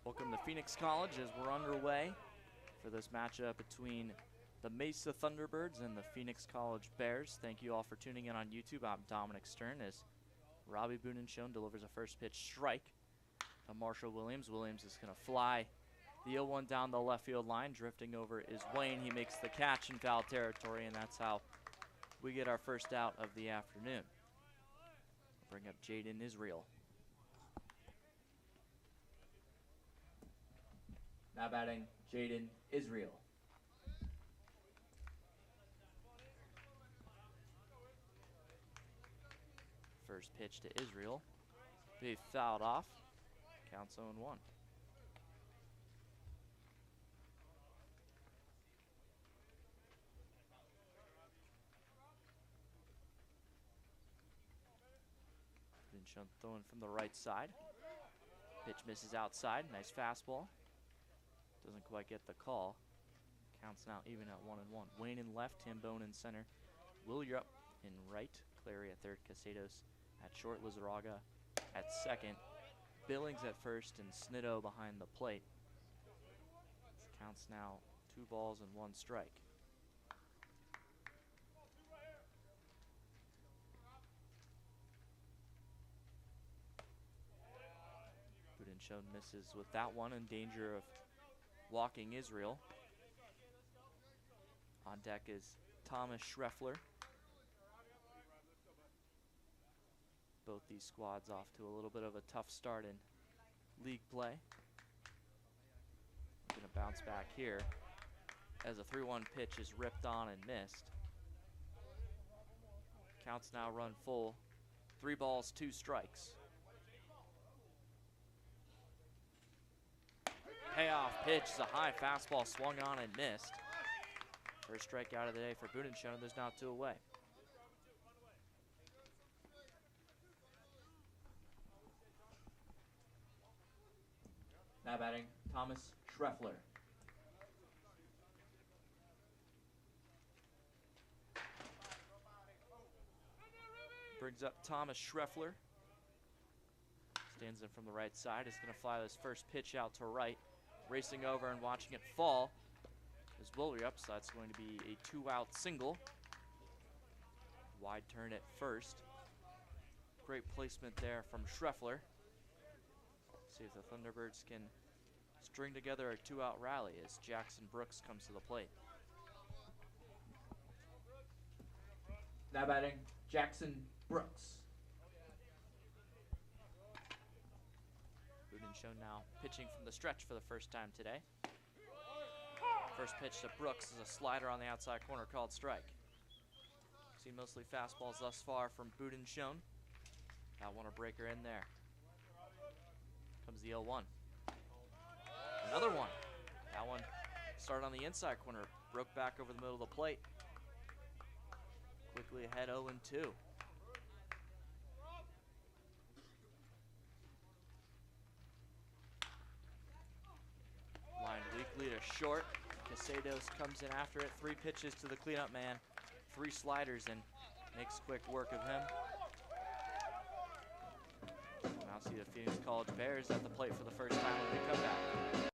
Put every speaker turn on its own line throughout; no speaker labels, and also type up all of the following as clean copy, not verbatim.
Welcome to Phoenix College as we're underway for this matchup between the Mesa Thunderbirds and the Phoenix College Bears. Thank you all for tuning in on YouTube. I'm Dominic Stearn as Robbie Boonenshone delivers a first pitch strike to Marshall Williams. Williams is going to fly the 0-1 down the left field line. Drifting over is Wayne. He makes the catch in foul territory, and that's how we get our first out of the afternoon. Bring up Jaden Israel. Now batting, Jaden Israel. First pitch to Israel. Be fouled off. Counts 0-1. Boonenshone throwing from the right side. Pitch misses outside. Nice fastball. Doesn't quite get the call. Counts now even at 1-1. Wayne in left, Tambone in center. Williup in right. Clary at third. Casados at short. Lizarraga at second. Billings at first and Snitto behind the plate. Counts now 2 balls and 1 strike. Boonenshone misses with that one, in danger of walking Israel. On deck is Thomas Schreffler. Both these squads off to a little bit of a tough start in league play. Gonna bounce back here as a 3-1 pitch is ripped on and missed. Counts now run full. 3 balls, 2 strikes. Payoff pitch is a high fastball swung on and missed. First strikeout of the day for Budenshone. There's now 2 away. Now batting, Thomas Schreffler. Brings up Thomas Schreffler. Stands in from the right side. Is going to fly this first pitch out to right. Racing over and watching it fall is Williams. That's going to be a 2-out single. Wide turn at first. Great placement there from Schreffler. See if the Thunderbirds can string together a 2-out rally as Jackson Brooks comes to the plate. Now batting, Jackson Brooks. Budenshone now pitching from the stretch for the first time today. First pitch to Brooks is a slider on the outside corner called strike. Seen mostly fastballs thus far from Budenshone. Got one a breaker in there. Comes the 0-1. Another one. That one started on the inside corner. Broke back over the middle of the plate. Quickly ahead 0-2. Lined weakly to short. Casados comes in after it. 3 pitches to the cleanup man. 3 sliders and makes quick work of him. We'll now see the Phoenix College Bears at the plate for the first time when they come back.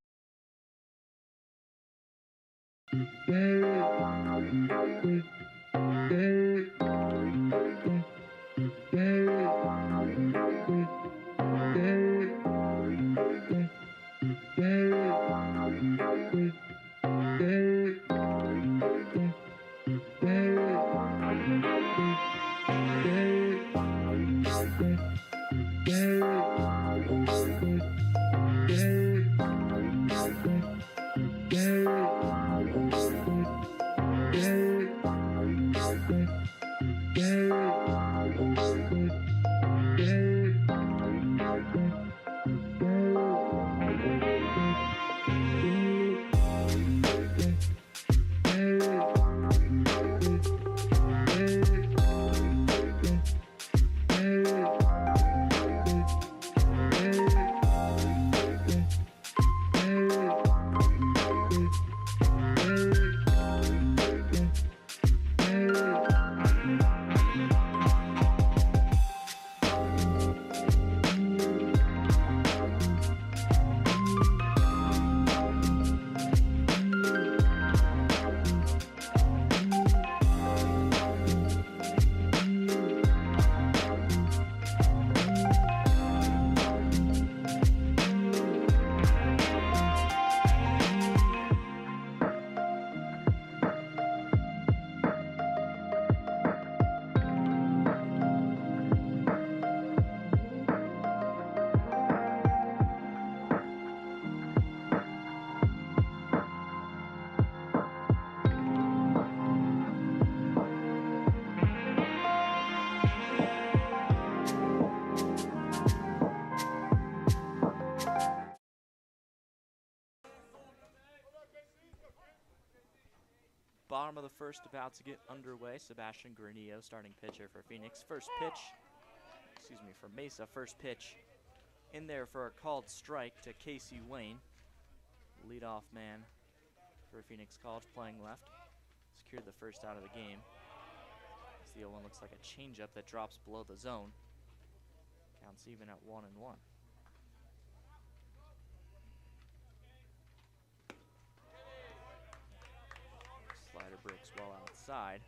Bottom of the first about to get underway. Sebastian Granillo, starting pitcher for Phoenix. First pitch, for Mesa. First pitch in there for a called strike to Casey Wayne. Leadoff man for Phoenix College, playing left. Secured the first out of the game. The 0-1 looks like a changeup that drops below the zone. Counts even at 1-1. Slider breaks well outside.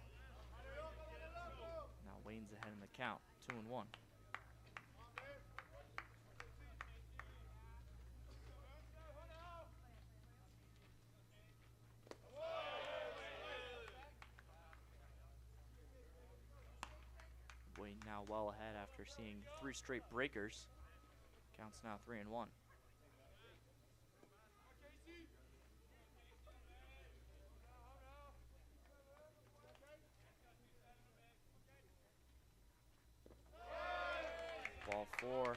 Now Wayne's ahead in the count, 2-1. Wayne now well ahead after seeing 3 straight breakers. Counts now 3-1. Ball 4.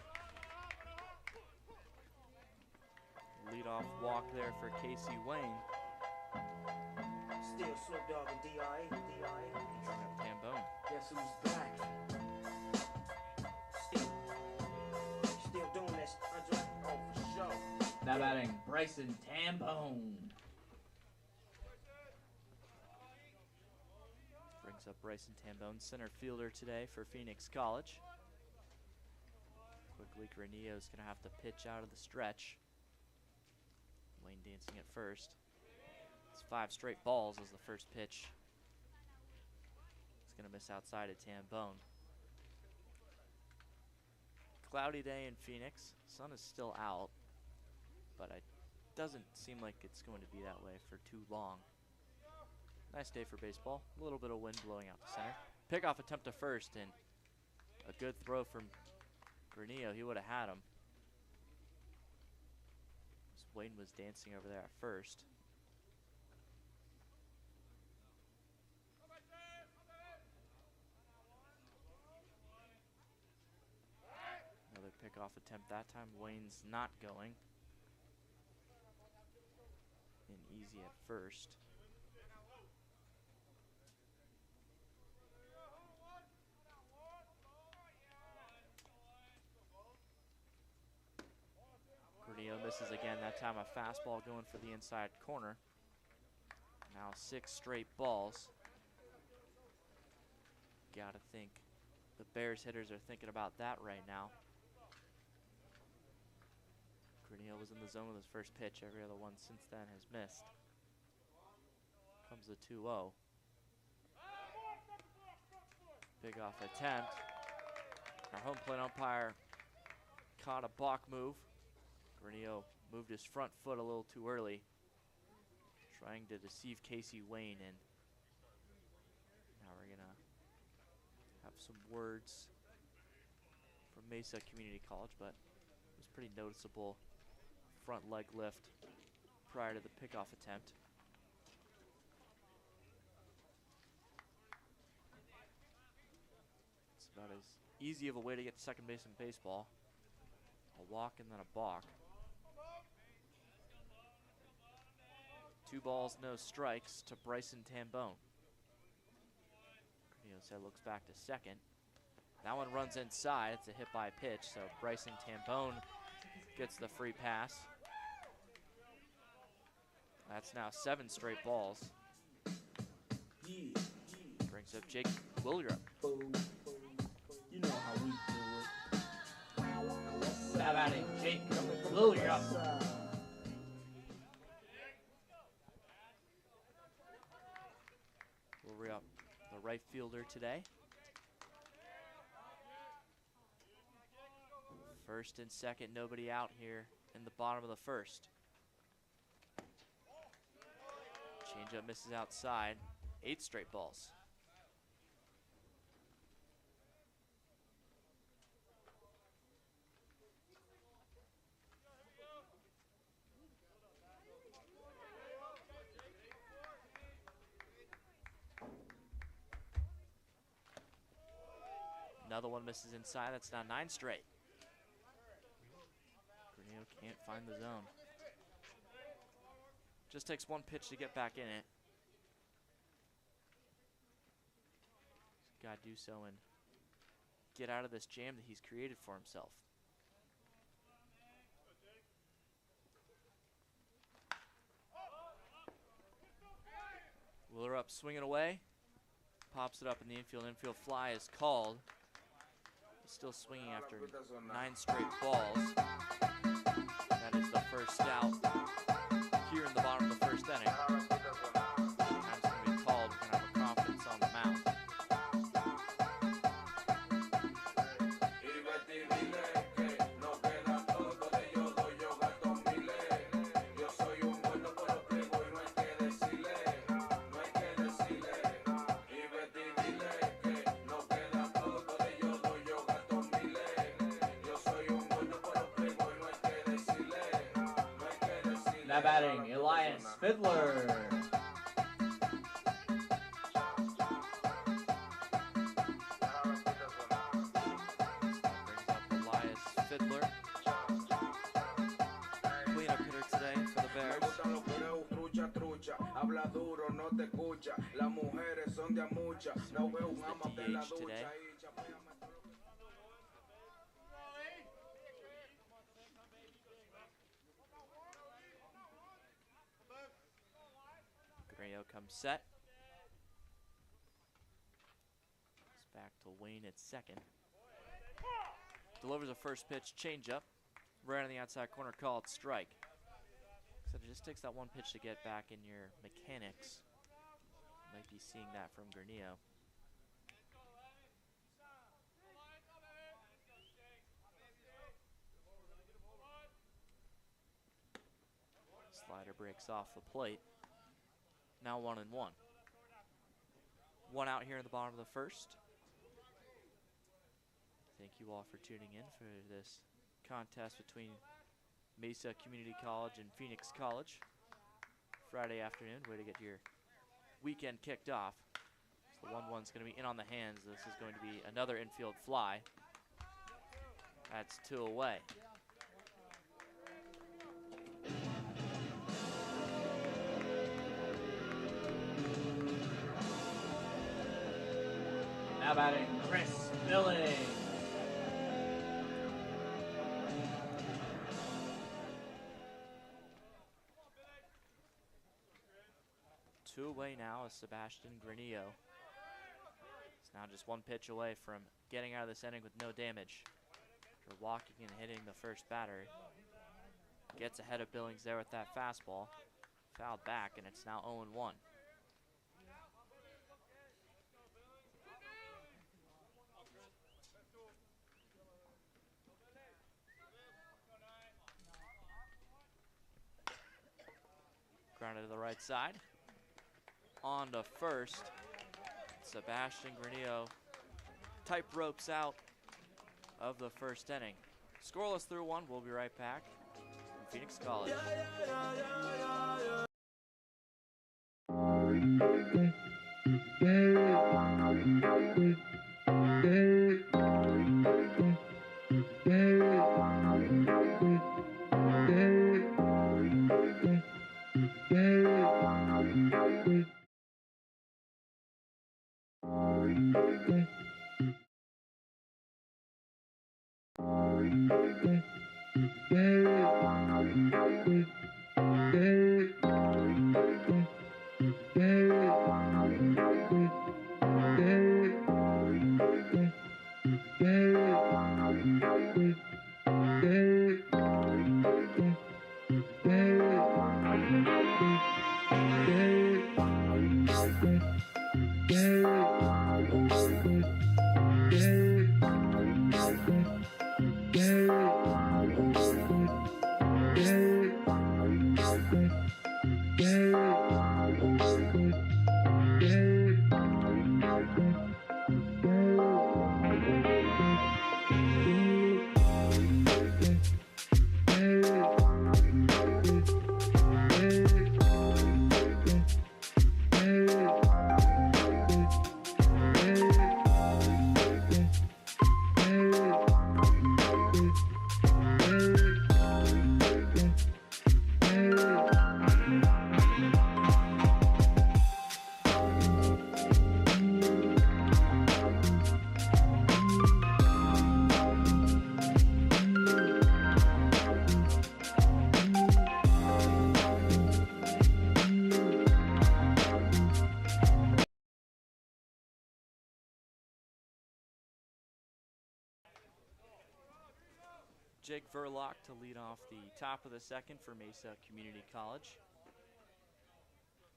Leadoff walk there for Casey Wayne.
Still Snoop Dogg and D.I.
Bring up Tambone.
Guess who's back? Still doing this, Andre? Oh, for sure.
Now batting Bryson Tambone. Brings up Bryson Tambone, center fielder today for Phoenix College. Quickly, Granillo's going to have to pitch out of the stretch. Wayne dancing at first. It's 5 straight balls as the first pitch. It's going to miss outside at Tambone. Cloudy day in Phoenix. Sun is still out, but it doesn't seem like it's going to be that way for too long. Nice day for baseball. A little bit of wind blowing out to center. Pickoff attempt to first, and a good throw from Granillo. He would have had him. Wayne was dancing over there at first. Another pickoff attempt. That time Wayne's not going. And easy at first. Granillo misses again, that time a fastball going for the inside corner. Now 6 straight balls. Gotta think the Bears hitters are thinking about that right now. Granillo was in the zone with his first pitch. Every other one since then has missed. Comes the 2-0. Big off attempt. Our home plate umpire caught a balk move. Granillo moved his front foot a little too early, trying to deceive Casey Wayne, and now we're gonna have some words from Mesa Community College, but it was pretty noticeable front leg lift prior to the pickoff attempt. It's about as easy of a way to get to second base in baseball. A walk and then a balk. 2 balls, no strikes to Bryson Tambone. Granillo's head looks back to second. That one runs inside. It's a hit by pitch, so Bryson Tambone gets the free pass. That's now 7 straight balls. Brings up Jake William.
You know how we do it.
Stab at it, Jake William. We'll re-up the right fielder today. First and second, nobody out here in the bottom of the first. Changeup misses outside. 8 straight balls. Another one misses inside. That's now 9 straight. Granillo can't find the zone. Just takes 1 pitch to get back in it. He's got to do so and get out of this jam that he's created for himself. Wheeler up, swinging away. Pops it up in the infield. Infield fly is called. Still swinging after 9 straight balls. That is the first out here in the bottom of the first inning. Time's going to be called. We're going to have a confidence on the mound. Now batting, Elias Fiddler. Brings up Elias Fiddler. Cleanup hitter today for the Bears.
Habla duro, no te escucha. Las mujeres son de a mucha. No veo un amante en la
DH today.
ducha. Y chapéame todo lo que-
Granio comes set. It's back to Wayne at second. Delivers a first pitch changeup. Right on the outside corner, called strike. So it just takes that one pitch to get back in your mechanics. Might be seeing that from Granio. Slider breaks off the plate. Now 1-1. One out here in the bottom of the first. Thank you all for tuning in for this contest between Mesa Community College and Phoenix College. Friday afternoon, way to get your weekend kicked off. So the 1-1's going to be in on the hands. This is going to be another infield fly. That's 2 away. Now batting, Chris Billings. Two away now is Sebastian Granillo. It's now just one pitch away from getting out of this inning with no damage. After walking and hitting the first batter. Gets ahead of Billings there with that fastball. Fouled back, and it's now 0-1. Grounded to the right side. On to first. Sebastian Granillo tight ropes out of the first inning. Scoreless through one. We'll be right back from Phoenix College. Jake Verlock to lead off the top of the second for Mesa Community College.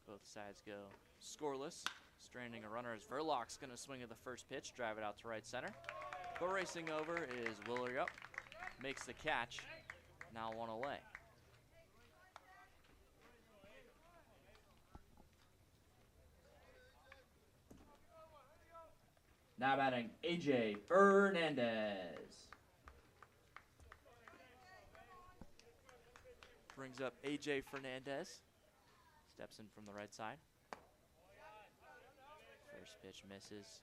Both sides go scoreless. Stranding a runner as Verlock's going to swing at the first pitch, drive it out to right center. But racing over is Willard. Makes the catch. Now one away. Now batting AJ Fernandez. Brings up AJ Fernandez. Steps in from the right side. First pitch misses.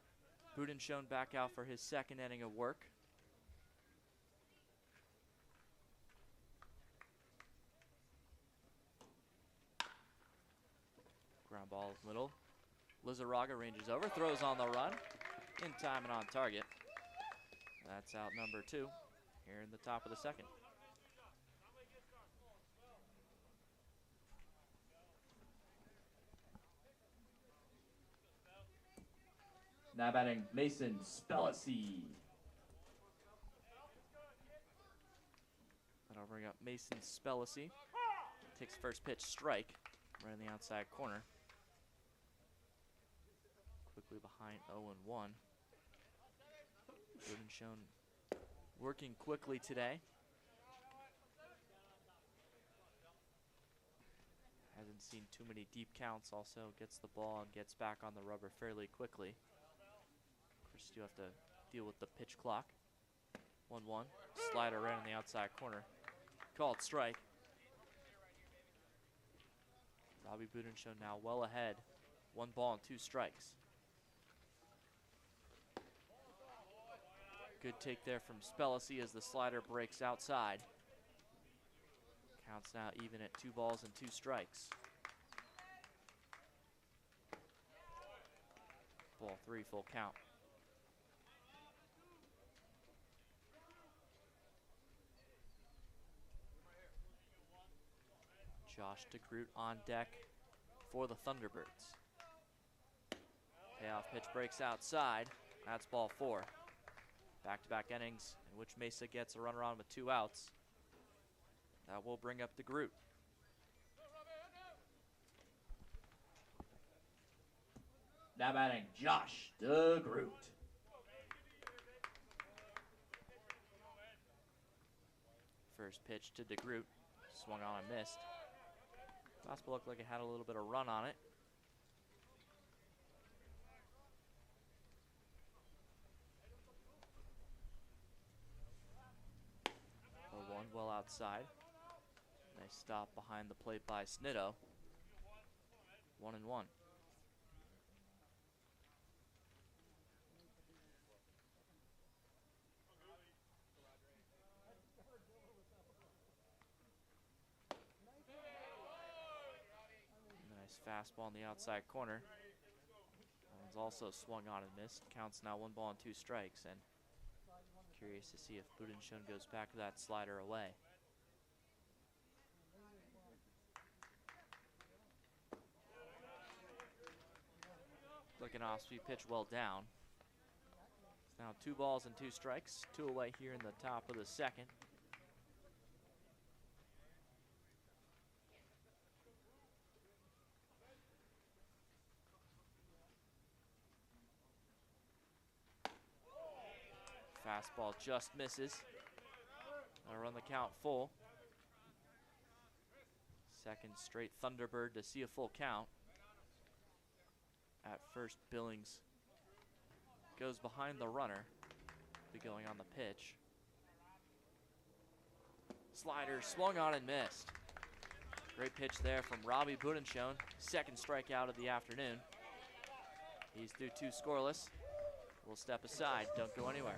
Budin shown back out for his second inning of work. ball middle. Lizarraga ranges over, throws on the run, in time and on target. That's out number 2 here in the top of the second.
Now batting Mason Spellacy.
That'll bring up Mason Spellacy. Takes first pitch, strike, right in the outside corner. Quickly behind 0-1. Shown working quickly today. Hasn't seen too many deep counts. Also gets the ball and gets back on the rubber fairly quickly. Of course, you have to deal with the pitch clock. 1-1. Slider right on the outside corner. Called strike. Robbie Budenshone now well ahead. 1 ball and 2 strikes. Good take there from Spellacy as the slider breaks outside. Counts now even at 2 balls and 2 strikes. Ball 3, full count. Josh DeGroot on deck for the Thunderbirds. Payoff pitch breaks outside. That's ball 4. Back-to-back innings in which Mesa gets a runner on with 2 outs. That will bring up DeGroot.
Now batting Josh DeGroot.
First pitch to DeGroot. Swung on and missed. Fastball looked like it had a little bit of run on it. 0-1, well outside. Nice stop behind the plate by Snitto. 1-1. Nice fastball on the outside corner. That one's also swung on and missed. Counts now 1 ball and 2 strikes. And curious to see if Budenshone goes back to that slider away. Looking off-speed pitch well down. It's now 2 balls and 2 strikes. 2 away here in the top of the second. Fastball just misses. That'll run the count full. Second straight Thunderbird to see a full count. At first, Billings goes behind the runner. Be going on the pitch. Slider swung on and missed. Great pitch there from Robbie Budenshone. Second strikeout of the afternoon. He's through 2 scoreless. We'll step aside. Don't go anywhere.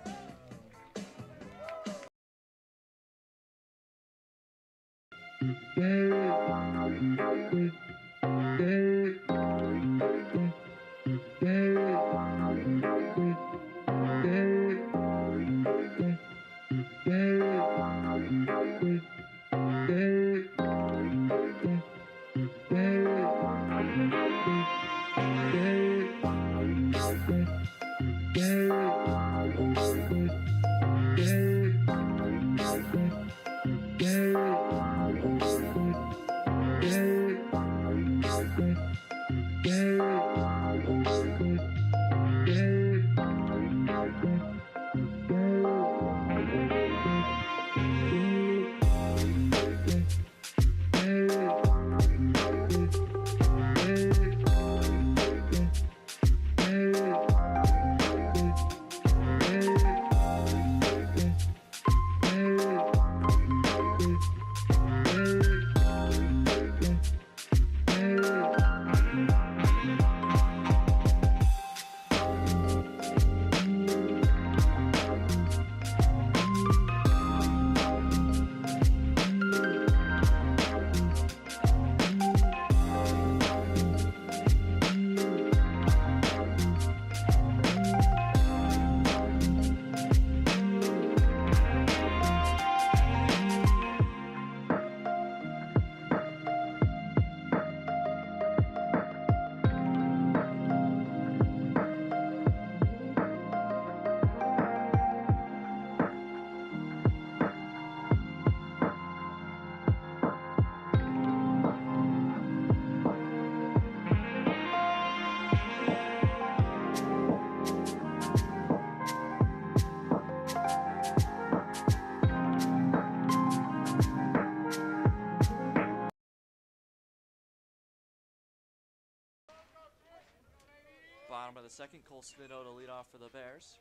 Bottom of the second, Cole Snidow to lead off for the Bears.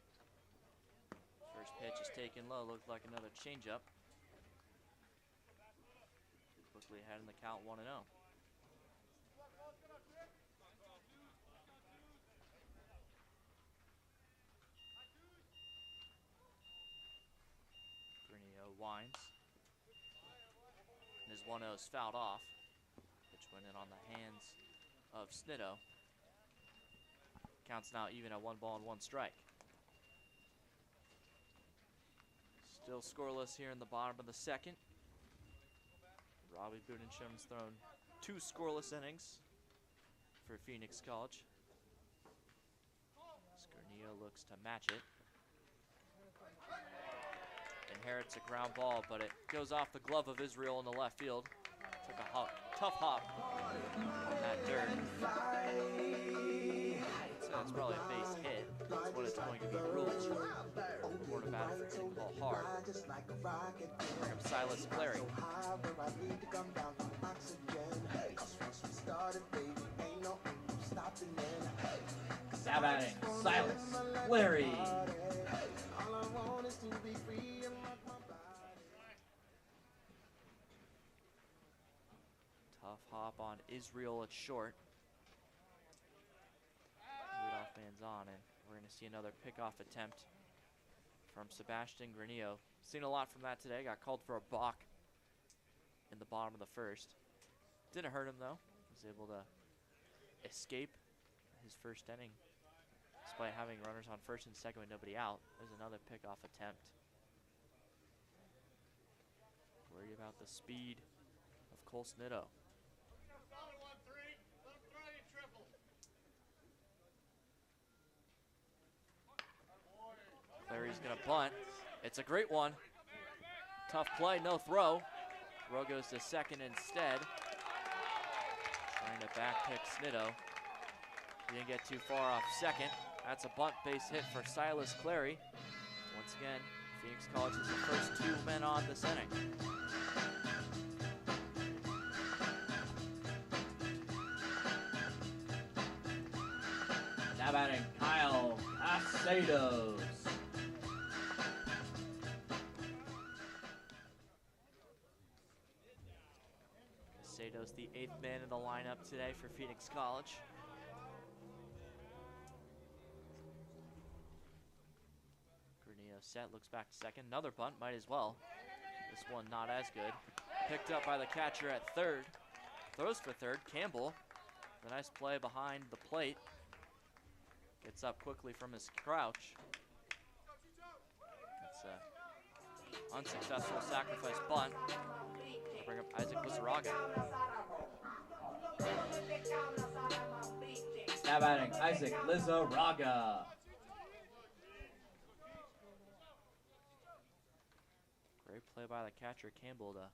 First pitch is taken low, looked like another changeup. Quickly ahead in the count, 1-0. Granillo winds. And his 1-0 is fouled off. Pitch went in on the hands of Snidow. Counts now even at 1 ball and 1 strike. Still scoreless here in the bottom of the second. Robbie Budenschem's thrown 2 scoreless innings for Phoenix College. Granillo looks to match it. Inherits a ground ball, but it goes off the glove of Israel in the left field. Took a tough hop on that dirt. So it's probably a base hit. That's what it's going to be ruled. Report about it for hitting the ball hard. Bring up Silas Clary.
Now batting, Silas Clary.
Tough hop on Israel at short. Leadoff man's on, and we're going to see another pickoff attempt from Sebastian Granillo. Seen a lot from that today. Got called for a balk in the bottom of the first. Didn't hurt him though. Was able to escape his first inning despite having runners on first and second with nobody out. There's another pickoff attempt. Worried about the speed of Cole Snidow. Clary's gonna bunt. It's a great one. Tough play, no throw. Throw goes to second instead. Trying to back pick Snidow. He didn't get too far off second. That's a bunt base hit for Silas Clary. Once again, Phoenix College is the first 2 men on this inning.
Now batting, Kyle Casados.
Casados, the 8th man in the lineup today for Phoenix College. Granillo set, looks back to second. Another bunt, might as well. This one not as good. Picked up by the catcher at third. Throws for third, Campbell. A nice play behind the plate. Gets up quickly from his crouch. It's an unsuccessful sacrifice bunt. Bring up Isaac Lizarraga.
Now batting, Isaac Lizarraga.
Great play by the catcher Campbell to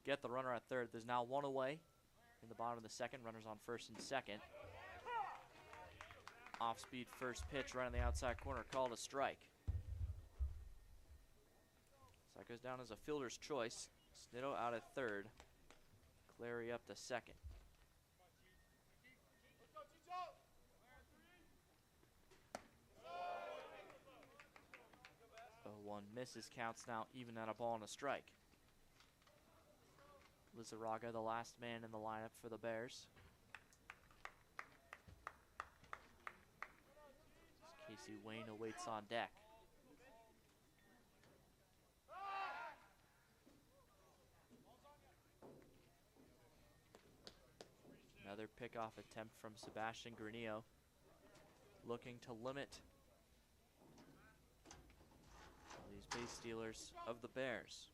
get the runner at third. There's now 1 away in the bottom of the second. Runners on first and second. Off-speed first pitch right on the outside corner, called a strike. So that goes down as a fielder's choice. Snidow out at third. Clary up to second. 0-1 misses, counts now even at a ball and a strike. Lizarraga, the last man in the lineup for the Bears. Casey Wayne awaits on deck. Another pickoff attempt from Sebastian Granillo, looking to limit these base stealers of the Bears.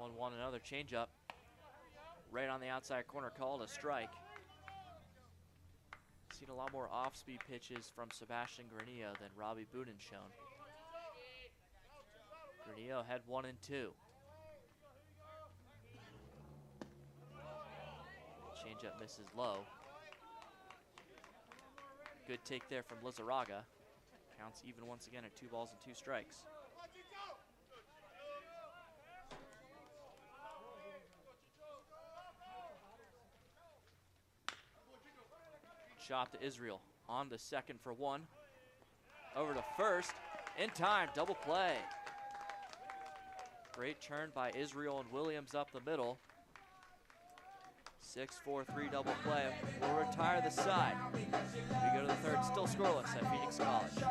1-1, another changeup. Right on the outside corner, called a strike. Seen a lot more off-speed pitches from Sebastian Granillo than Robbie Budenschem. Granillo had 1 and 2. Changeup misses low. Good take there from Lizarraga. Counts even once again at 2 balls and 2 strikes. shot to Israel. On to second for one. Over to first. In time, double play. Great turn by Israel and Williams up the middle. 6-4-3 double play. We'll retire the side. We go to the third, still scoreless at Phoenix College.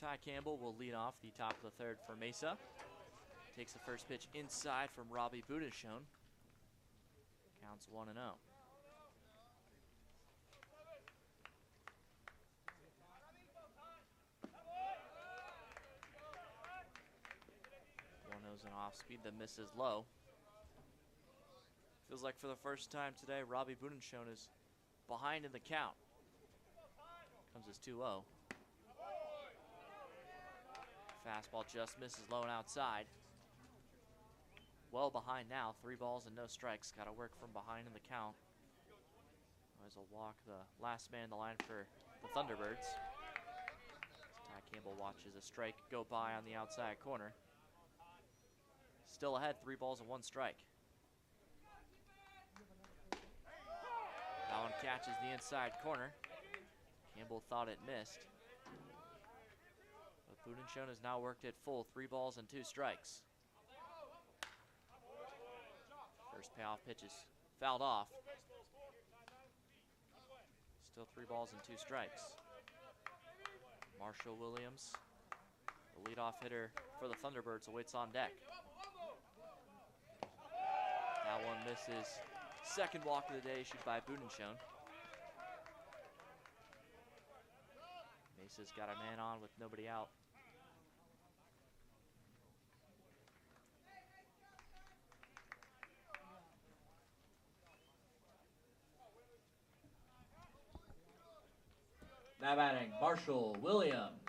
Ty Campbell will lead off the top of the third for Mesa. Takes the first pitch inside from Robbie Budishone. Counts 1-0. An off speed that misses low. Feels like for the first time today, Robbie Budishone is behind in the count. Comes as 2-0. Fastball just misses low and outside. Well behind now, 3 balls and no strikes. Got to work from behind in the count. As a walk, the last man in the line for the Thunderbirds. Ty Campbell watches a strike go by on the outside corner. Still ahead, 3 balls and 1 strike. That one catches the inside corner. Campbell thought it missed. But Budishone has now worked it full, 3 balls and 2 strikes. First payoff pitch is fouled off. Still 3 balls and 2 strikes. Marshall Williams, the leadoff hitter for the Thunderbirds, awaits on deck. That one misses. Second walk of the day issued by Budishone. Mesa's got a man on with nobody out.
Now batting, Marshall Williams.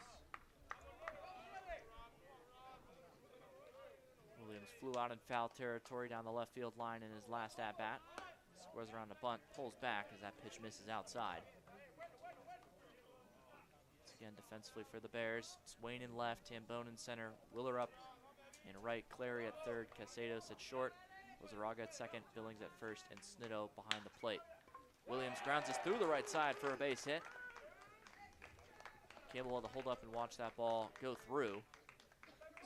Williams flew out in foul territory down the left field line in his last at-bat. Scores around a bunt, pulls back as that pitch misses outside. Once again, defensively for the Bears, it's Wayne in left, Tambone in center, Willer up in right, Clary at third, Casados at short, Lizarraga at second, Billings at first, and Snitto behind the plate. Williams grounds us through the right side for a base hit. Campbell had to hold up and watch that ball go through.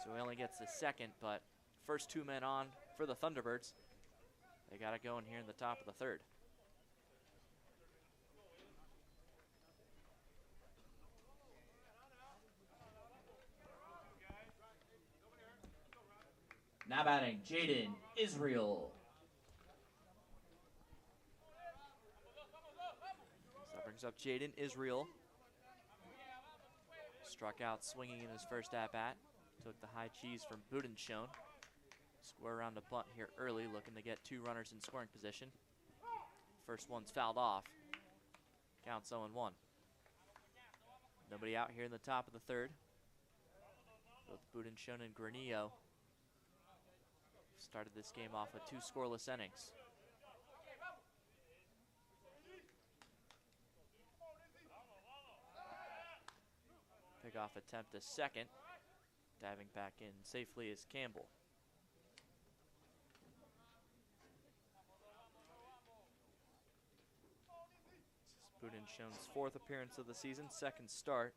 So he only gets the second, but first 2 men on for the Thunderbirds. They got it going here in the top of the third.
Now batting, Jaden Israel.
Brings up Jaden Israel. Struck out swinging in his first at-bat. Took the high cheese from Budenshone. Square around a bunt here early, looking to get 2 runners in scoring position. First one's fouled off. Counts 0-1. Nobody out here in the top of the third. Both Budenshone and Granillo started this game off with 2 scoreless innings. Pickoff attempt to second. Diving back in safely is Campbell. This is Budenshone's 4th appearance of the season, 2nd start.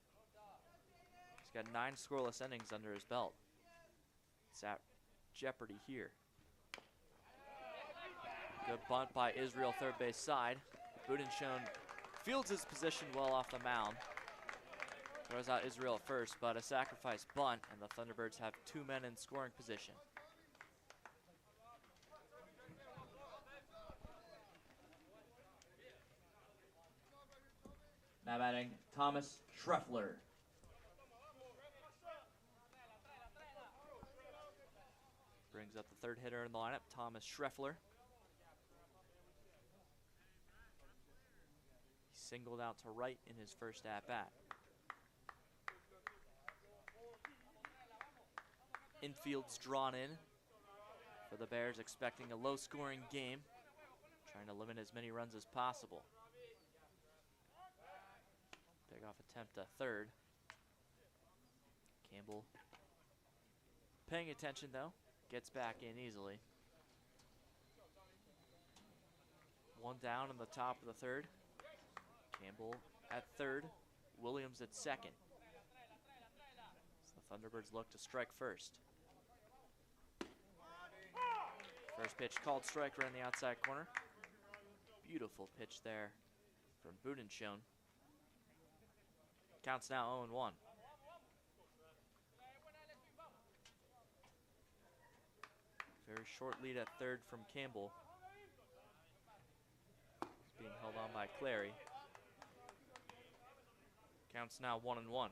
He's got 9 scoreless innings under his belt. It's at jeopardy here. Good bunt by Israel, third base side. Budenshone fields his position well off the mound. Throws out Israel at first, but a sacrifice bunt, and the Thunderbirds have 2 men in scoring position.
Now batting, Thomas Schreffler.
Brings up the 3rd hitter in the lineup, Thomas Schreffler. He singled out to right in his first at-bat. Infield's drawn in for the Bears, expecting a low-scoring game, trying to limit as many runs as possible. Pickoff attempt to third. Campbell paying attention though, gets back in easily. 1 down in the top of the third. Campbell at third, Williams at second. So the Thunderbirds look to strike first. First pitch called strike right in the outside corner. Beautiful pitch there from Budenshone. Counts now 0-1. Very short lead at third from Campbell. He's being held on by Clary. Counts now 1-1.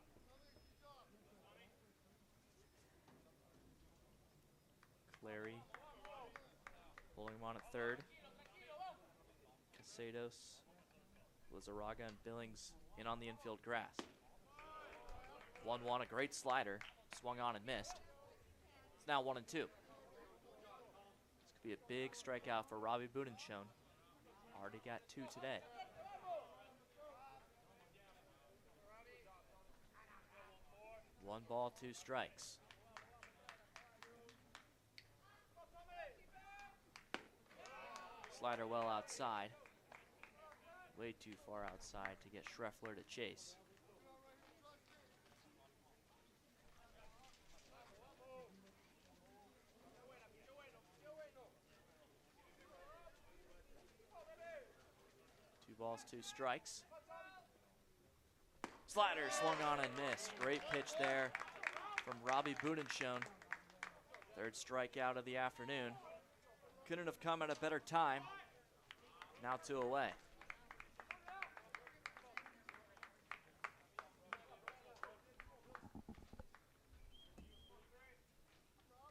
Clary pulling him on at third. Casados, Lizarraga, and Billings in on the infield grass. 1-1, a great slider. Swung on and missed. It's now 1-2. This could be a big strikeout for Robbie Budenshone. Already got 2 today. One ball, 2 strikes. Slider well outside. Way too far outside to get Schreffler to chase. Two balls, 2 strikes. Slider swung on and missed. Great pitch there from Robbie Budenshone. 3rd strikeout of the afternoon. Couldn't have come at a better time. Now 2 away.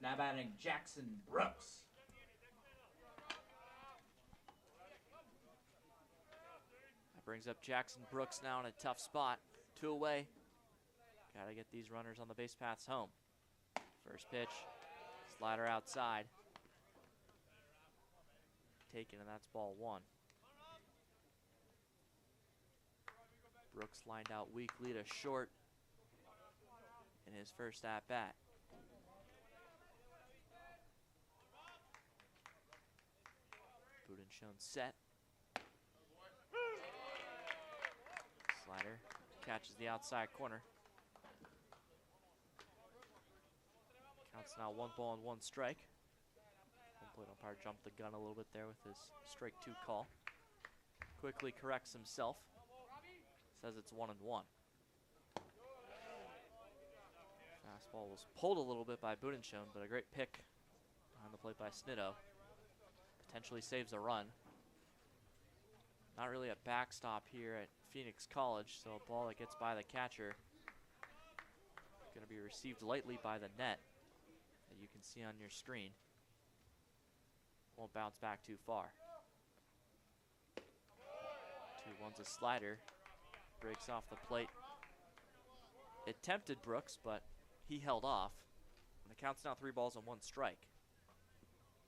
Now batting, Jackson Brooks.
That brings up Jackson Brooks now in a tough spot. 2 away. Gotta get these runners on the base paths home. First pitch, slider outside. Taken, and that's ball 1. Brooks lined out weakly to short in his first at-bat. Budenshone set. Slider catches the outside corner. Counts now 1 ball and 1 strike. Home plate umpire jumped the gun a little bit there with his strike 2 call. Quickly corrects himself. Says it's 1-1. Fastball was pulled a little bit by Budenshone, but a great pick behind the plate by Snitto. Potentially saves a run. Not really a backstop here at Phoenix College, so a ball that gets by the catcher going to be received lightly by the net, that you can see on your screen. Won't bounce back too far. 2-1's a slider, breaks off the plate. It tempted Brooks, but he held off. And the count's now 3 balls and 1 strike.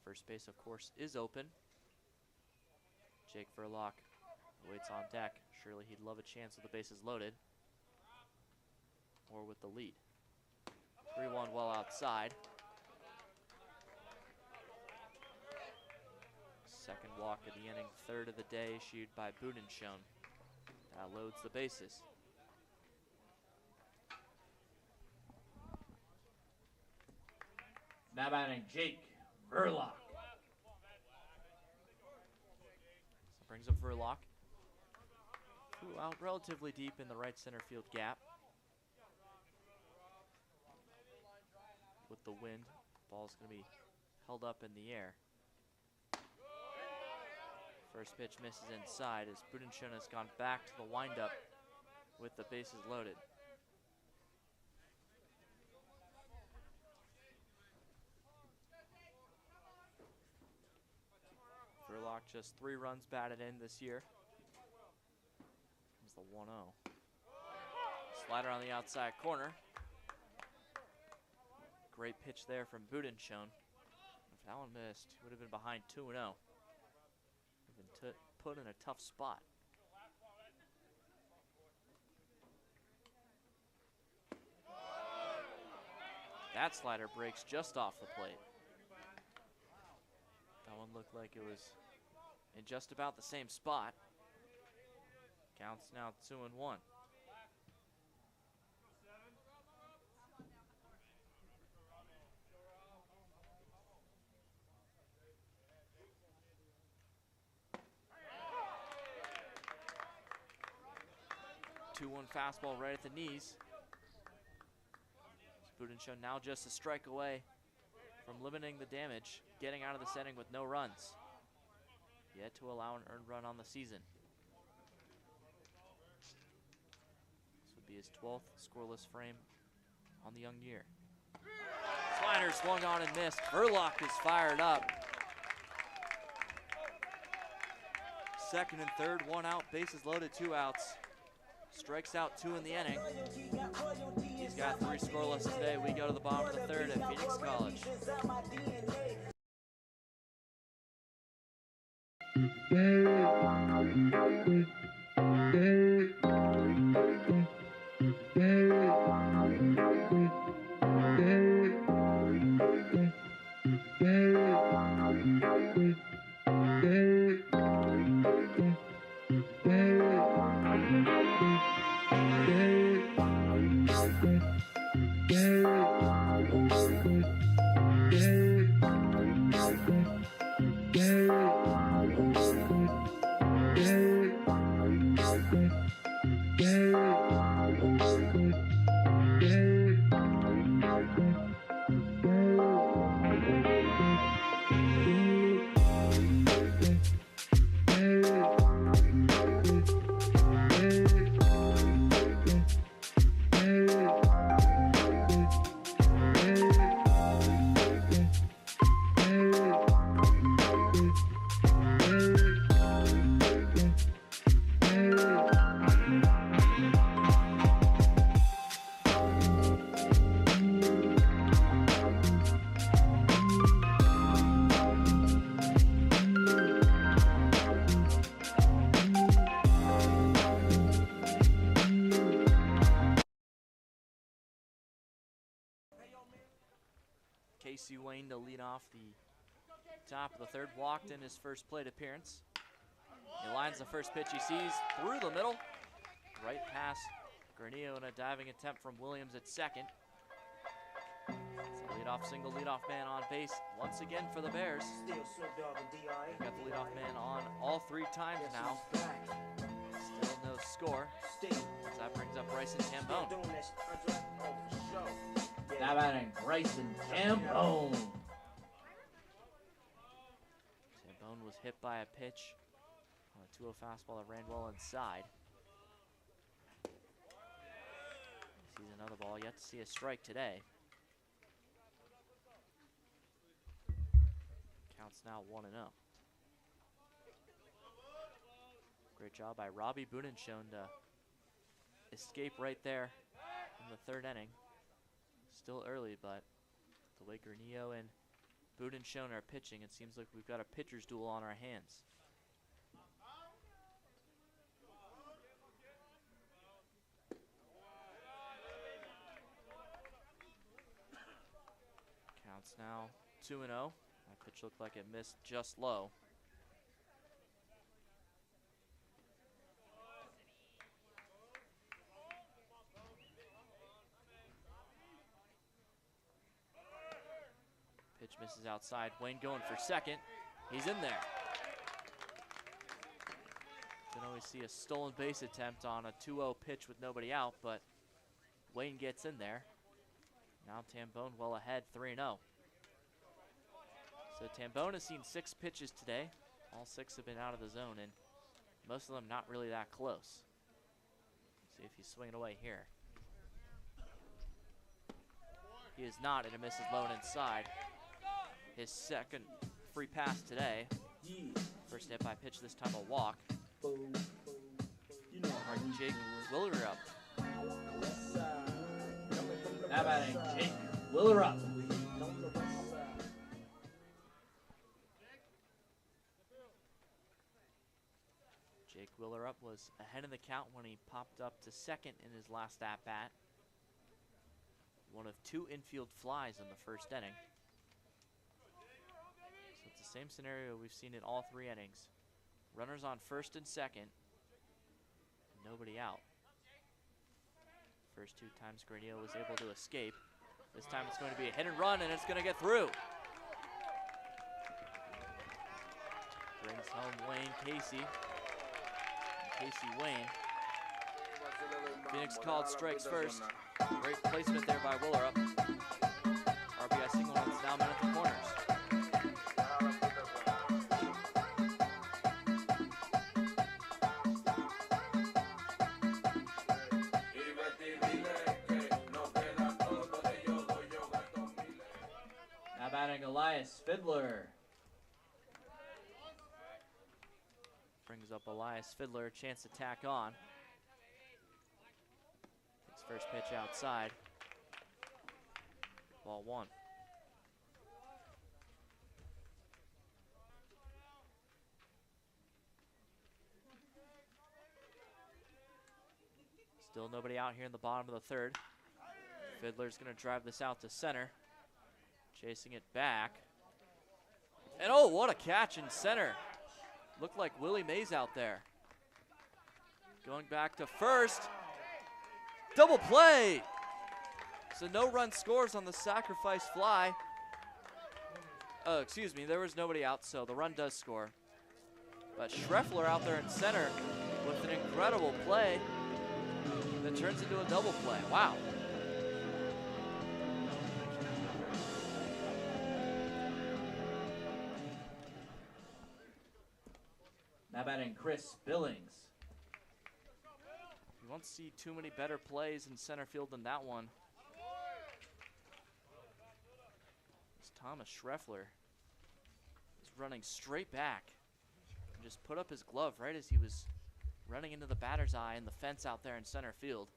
First base, of course, is open. Jake Verlock waits on deck. Surely he'd love a chance with the bases loaded, or with the lead. 3-1 well outside. Second walk of the inning, third of the day, issued by Budenshone. That loads the bases.
Now batting Jake Verlock.
So brings up Verlock, who out relatively deep in the right center field gap. With the wind, ball's going to be held up in the air. First pitch misses inside as Budenshone has gone back to the windup with the bases loaded. Verlock just 3 runs batted in this year. Here's the 1-0. Slider on the outside corner. Great pitch there from Budenshone. If that one missed, he would have been behind 2-0. Would have been put in a tough spot. That slider breaks just off the plate. That one looked like it was in just about the same spot. Counts now 2-1. One fastball right at the knees. Budenshone now just a strike away from limiting the damage, getting out of this inning with no runs. Yet to allow an earned run on the season. This would be his 12th scoreless frame on the young year. Slider swung on and missed. Verlock is fired up. Second and third, 1 out, bases loaded, 2 outs. Strikes out 2 in the inning. He's got 3 scoreless today. We go to the bottom of the third at Phoenix College. Casey Wayne to lead off the top of the third. Walked in his first plate appearance. He lines the first pitch he sees through the middle. Right past Granillo and a diving attempt from Williams at second. It's a leadoff single, leadoff man on base once again for the Bears. They've got the leadoff man on all 3 times now. Still no score. So that brings up Bryson Tambone.
Now batting Bryson Tambone.
Tambone was hit by a pitch on a 2-0 fastball that ran well inside. Sees another ball, yet to see a strike today. Counts now 1-0. Great job by Robbie Budenshone to escape right there in the third inning. Still early, but the way Granillo and Budenshone are pitching, it seems like we've got a pitcher's duel on our hands. Counts now 2-0. That pitch looked like it missed just low. Pitch misses outside. Wayne going for second. He's in there. Didn't always see a stolen base attempt on a 2-0 pitch with nobody out, but Wayne gets in there. Now Tambone well ahead, 3-0. So Tambone has seen 6 pitches today. All 6 have been out of the zone, and most of them not really that close. See if he's swinging away here. He is not, and it misses low and inside. His second free pass today. First hit by pitch, this time a walk. Jake Willerup.
Now batting, Jake Willerup.
Jake Willerup was ahead of the count when he popped up to second in his last at-bat. One of 2 infield flies in the first inning. So it's the same scenario we've seen in all 3 innings. Runners on first and second. Nobody out. First 2 times Granillo was able to escape. This time it's going to be a hit and run, and it's going to get through. Brings home Wayne Casey. Casey Wayne. Phoenix College strikes first. Great placement there by Willerup. RBI single, and it's now men at the corners.
Now batting, Elias Fiddler.
Brings up Elias Fiddler, a chance to tack on. Takes first pitch outside. Ball 1. Still nobody out here in the bottom of the third. Fiddler's gonna drive this out to center. Chasing it back. And oh, what a catch in center. Looked like Willie Mays out there. Going back to first. Double play. So no run scores on the sacrifice fly. Oh, excuse me, there was nobody out, so the run does score. But Schreffler out there in center with an incredible play that turns into a double play. Wow.
Now batting, Chris Billings.
You won't see too many better plays in center field than that one. It's Thomas Schreffler. He's running straight back and just put up his glove right as he was running into the batter's eye and the fence out there in center field.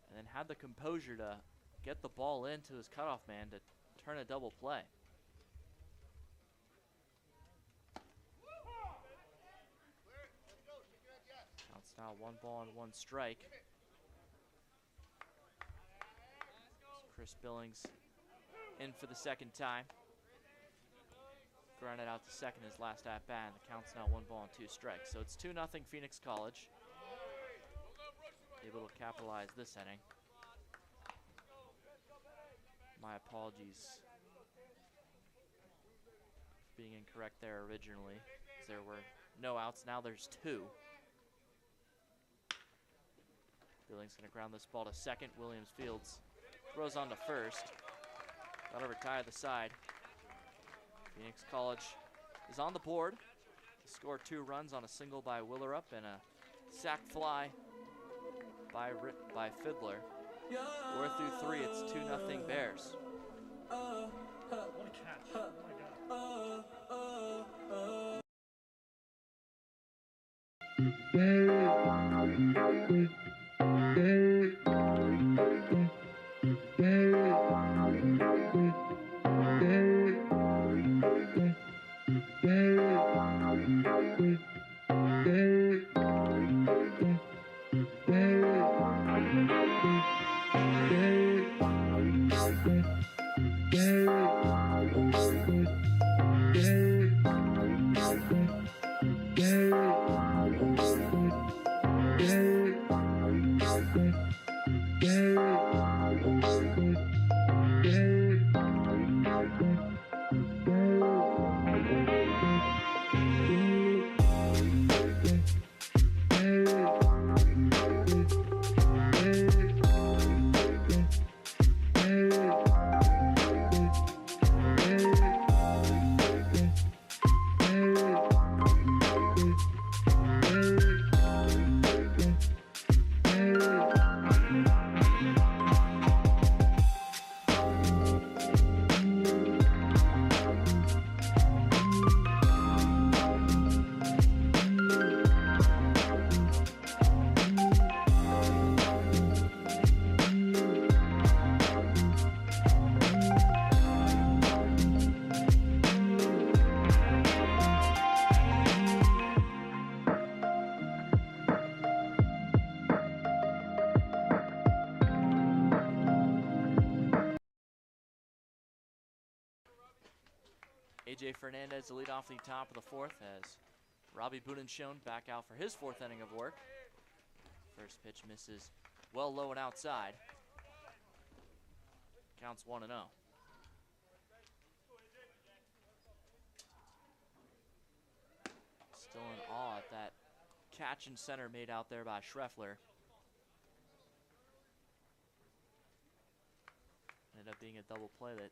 And then had the composure to get the ball into his cutoff man to turn a double play. Counts now 1 ball and 1 strike. Chris Billings in for the second time. Grounded out to second his last at bat, and the count's now 1 ball and 2 strikes. So it's 2-0 Phoenix College. Able to capitalize this inning. My apologies for being incorrect there originally, as there were no outs. Now there's 2. Billings gonna ground this ball to second. Williams Fields throws on to first. Got over tie of the side. Phoenix College is on the board to score 2 runs on a single by Willerup and a sac fly by Fiddler. 4 through 3, it's 2-0 Bears.
What a catch. Oh my God.
AJ Fernandez to lead off the top of the 4th as Robbie Budenshone back out for his 4th inning of work. First pitch misses well low and outside. Counts 1-0. Still in awe at that catch in center made out there by Schreffler. Ended up being a double play that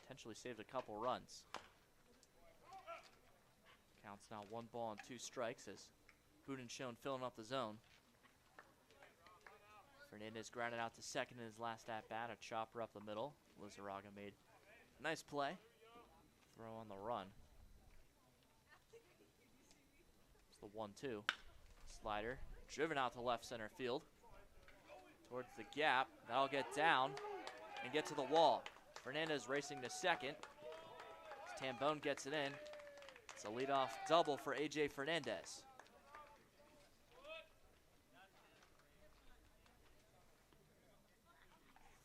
potentially saved a couple runs. Counts now 1 ball and 2 strikes as Budenshone filling up the zone. Fernandez grounded out to second in his last at-bat, a chopper up the middle. Lizarraga made a nice play. Throw on the run. It's the 1-2. Slider driven out to left center field. Towards the gap. That'll get down and get to the wall. Fernandez racing to second. As Tambone gets it in. It's a leadoff double for AJ Fernandez.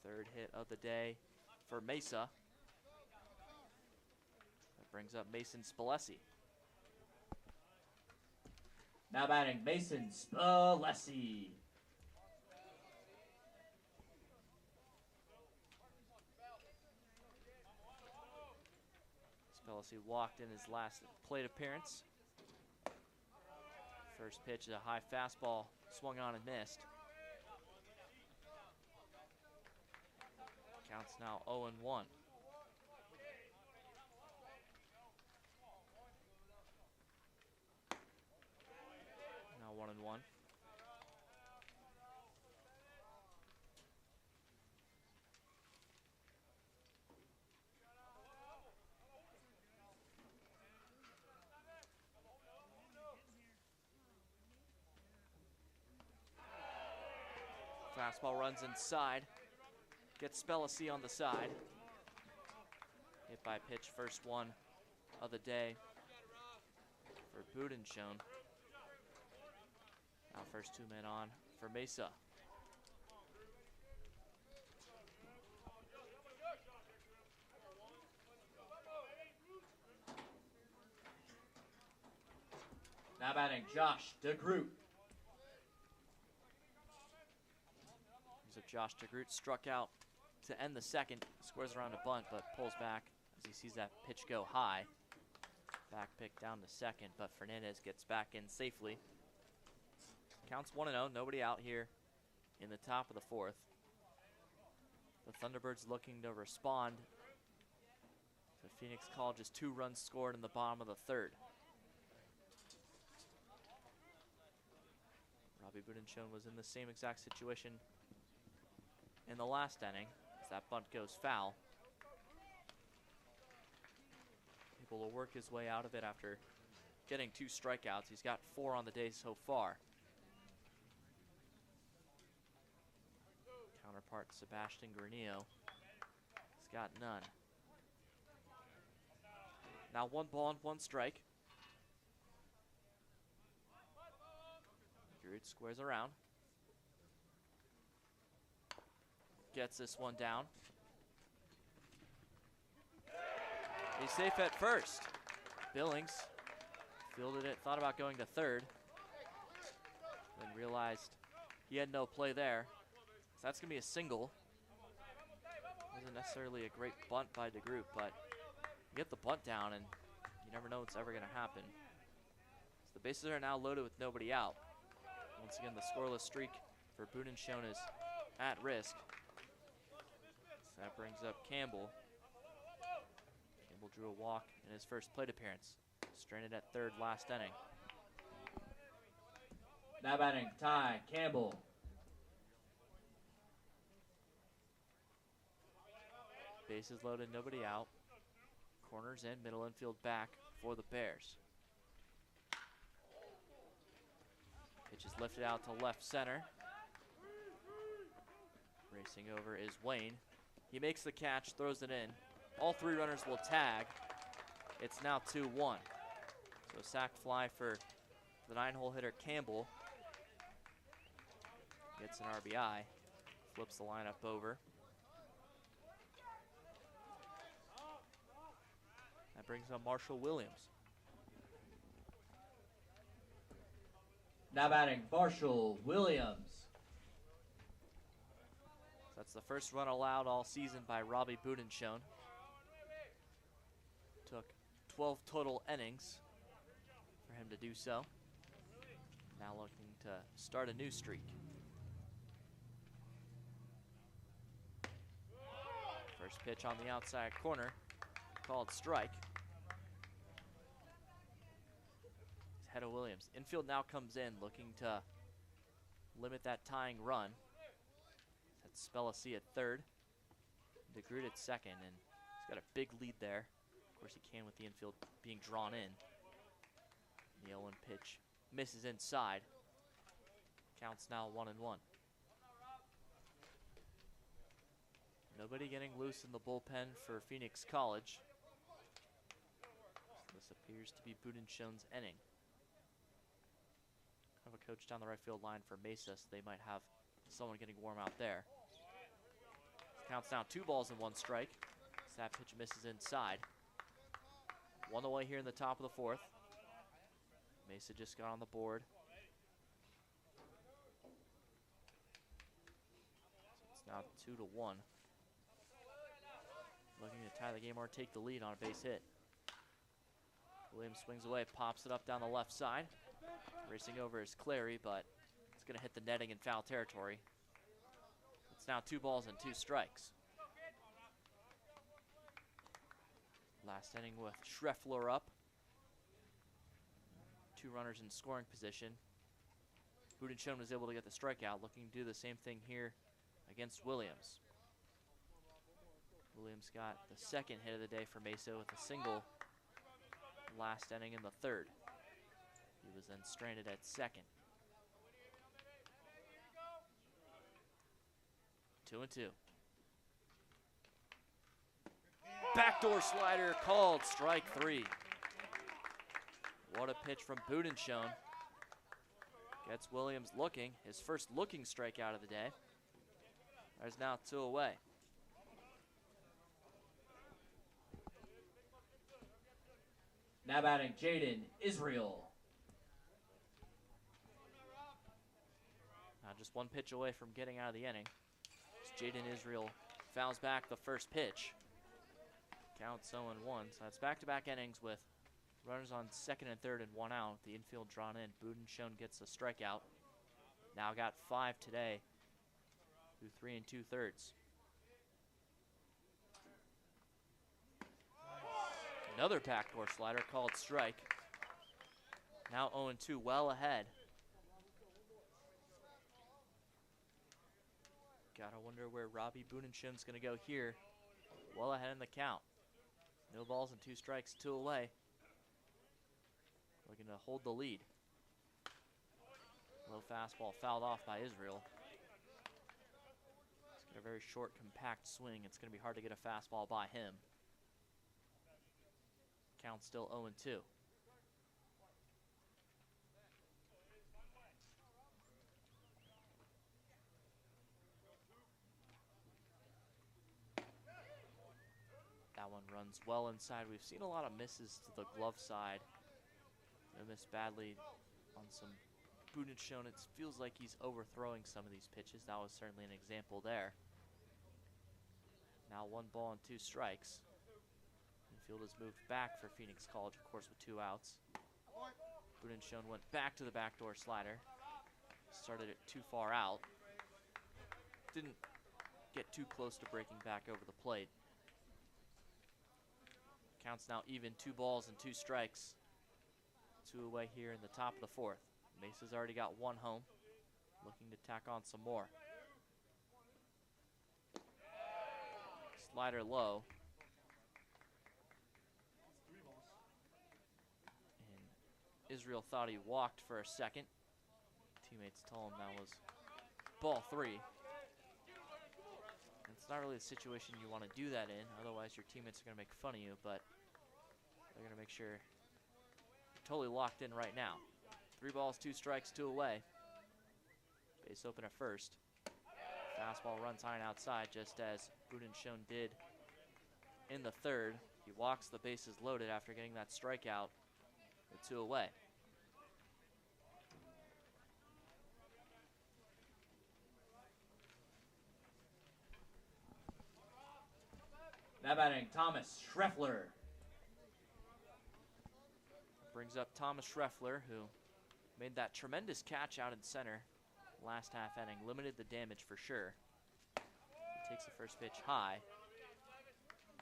Third hit of the day for Mesa. That brings up Mason Spalesi.
Now batting Mason Spalesi.
Spalesi walked in his last plate appearance. First pitch is a high fastball, swung on and missed. Counts now 0-1. Now 1-1. Fastball runs inside. Gets Spalesi on the side. Hit by pitch, first one of the day for Budenshone. Now first 2 men on for Mesa.
Now batting Josh DeGroot.
Josh DeGroot struck out to end the second, squares around a bunt, but pulls back as he sees that pitch go high. Back pick down to second, but Fernandez gets back in safely. Counts 1-0, nobody out here in the top of the 4th. The Thunderbirds looking to respond to Phoenix College's 2 runs scored in the bottom of the 3rd. Robbie Budenshone was in the same exact situation in the last inning as that bunt goes foul. Able to work his way out of it after getting 2 strikeouts. He's got 4 on the day so far. Counterpart Sebastian Granillo has got none. Now 1 ball and 1 strike. Druid squares around. Gets this one down. He's safe at first. Billings fielded it, thought about going to third, then realized he had no play there. So that's gonna be a single. Wasn't necessarily a great bunt by DeGroot, but you get the bunt down and you never know what's ever gonna happen. So the bases are now loaded with nobody out. Once again, the scoreless streak for Budenshone is at risk. So that brings up Campbell. Campbell drew a walk in his first plate appearance. Stranded at third last inning.
Now batting Ty Campbell.
Bases loaded, nobody out. Corners in, middle infield back for the Bears. Pitch is lifted out to left center. Racing over is Wayne. He makes the catch, throws it in. All 3 runners will tag. It's now 2-1. So sac fly for the 9-hole hitter Campbell. Gets an RBI. Flips the lineup over. That brings up Marshall Williams.
Now batting Marshall Williams.
That's the first run allowed all season by Robbie Budenshone. Took 12 total innings for him to do so. Now looking to start a new streak. First pitch on the outside corner, called strike. Head of Williams. Infield now comes in looking to limit that tying run. That's Spellacy at third. DeGroot at second, and he's got a big lead there. Of course he can with the infield being drawn in. The 0-1 pitch misses inside. Counts now 1-1. Nobody getting loose in the bullpen for Phoenix College. So this appears to be Budenshone's inning. Have a coach down the right field line for Mesa, so they might have someone getting warm out there. Counts down 2 balls and 1 strike. That pitch misses inside. 1 away here in the top of the 4th. Mesa just got on the board. So it's now 2-1. Looking to tie the game or take the lead on a base hit. Williams swings away, pops it up down the left side. Racing over is Clary, but it's going to hit the netting in foul territory. It's now 2 balls and 2 strikes. Last inning with Schreffler up. 2 runners in scoring position. Budenshone was able to get the strikeout, looking to do the same thing here against Williams. Williams got the second hit of the day for Mesa with a single last inning in the 3rd. He was then stranded at second. 2-2. Backdoor slider called strike 3. What a pitch from Budenshone. Gets Williams looking, his first looking strikeout of the day. There's now 2 away.
Now batting Jaden Israel.
Now just 1 pitch away from getting out of the inning. Jaden Israel fouls back the first pitch. Counts 0-1. So that's back-to-back innings with runners on second and third and 1 out. The infield drawn in. Budenshone gets a strikeout. Now got 5 today through 3 2/3. Another backdoor slider called strike. Now 0-2, well ahead. Gotta wonder where Robbie Boonenschon's gonna go here. Well ahead in the count. No balls and 2 strikes, 2 away. Looking to hold the lead. Low fastball fouled off by Israel. He's got a very short, compact swing. It's gonna be hard to get a fastball by him. Count still 0-2. That one runs well inside. We've seen a lot of misses to the glove side. They missed badly on some Boonenschon. It feels like he's overthrowing some of these pitches. That was certainly an example there. Now 1 ball and 2 strikes. The field has moved back for Phoenix College, of course, with 2 outs. Boonenschon went back to the backdoor slider. Started it too far out. Didn't get too close to breaking back over the plate. Count's now even, 2 balls and 2 strikes. 2 away here in the top of the 4th. Mesa's already got 1 home. Looking to tack on some more. Slider low. And Israel thought he walked for a second. Teammates told him that was ball 3. It's not really a situation you want to do that in, otherwise your teammates are going to make fun of you, but they're going to make sure you're totally locked in right now. 3 balls, 2 strikes, 2 away. Base open at first. Fastball runs high and outside, just as Boonenschon did in the 3rd. He walks the bases loaded after getting that strikeout with 2 away.
Now batting Thomas Schreffler.
Brings up Thomas Schreffler, who made that tremendous catch out in center last half inning. Limited the damage for sure. He takes the first pitch high.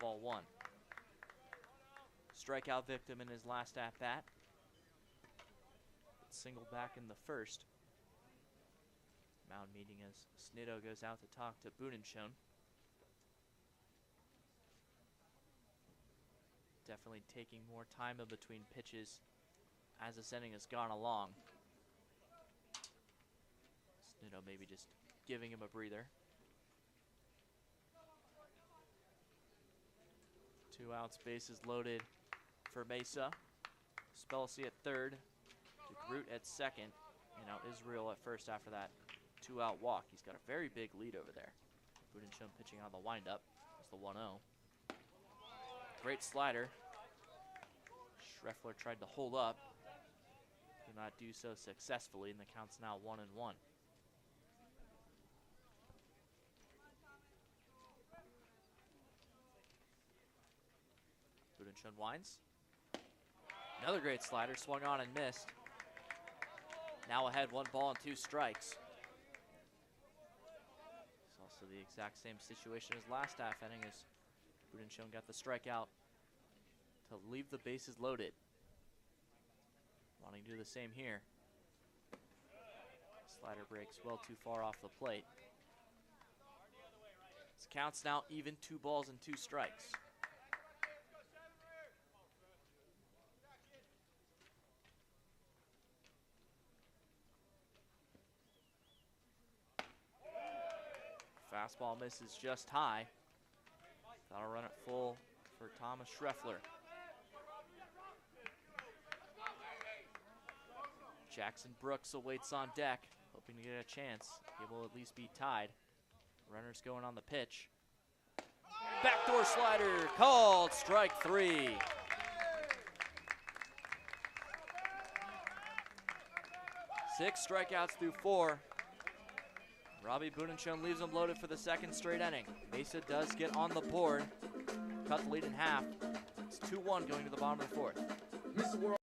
Ball 1. Strikeout victim in his last at-bat. Single back in the 1st. Mound meeting as Snitto goes out to talk to Boonenschon. Definitely taking more time in between pitches as this inning has gone along. Snitto maybe just giving him a breather. 2 outs, bases loaded for Mesa. Spelcy at 3rd, DeGroot at 2nd, and now Israel at 1st after that 2-out walk. He's got a very big lead over there. Boonenschon pitching on the windup. That's the 1-0. Great slider. Schreffler tried to hold up. Did not do so successfully, and the count's now 1-1. Boonenschon winds. Another great slider, swung on and missed. Now ahead, 1 ball and 2 strikes. It's also the exact same situation as last half inning as Boonenschon got the strikeout to leave the bases loaded. Wanting to do the same here. Slider breaks well too far off the plate. This counts now even, 2 balls and 2 strikes. Fastball misses just high. That'll run it full for Thomas Schreffler. Jackson Brooks awaits on deck, hoping to get a chance. He will at least be tied. Runners going on the pitch. Backdoor slider called, strike 3. Six strikeouts through 4. Robbie Boonenschon leaves him loaded for the 2nd straight inning. Mesa does get on the board, cut the lead in half. It's 2-1 going to the bottom of the 4th.
Mr. World.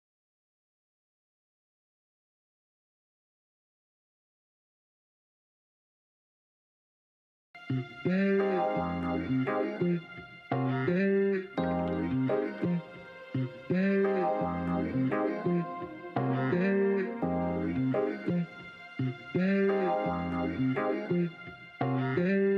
Yeah.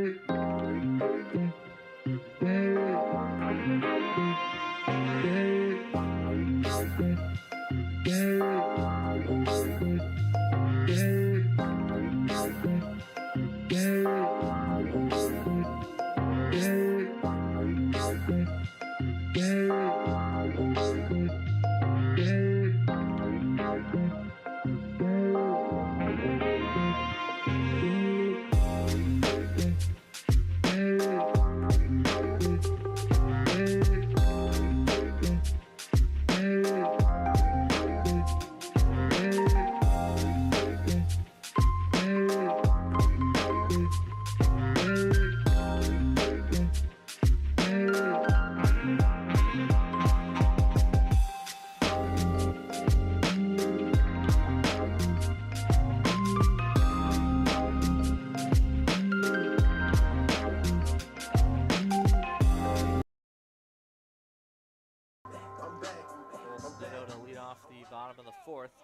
Snido to lead off the bottom of the fourth.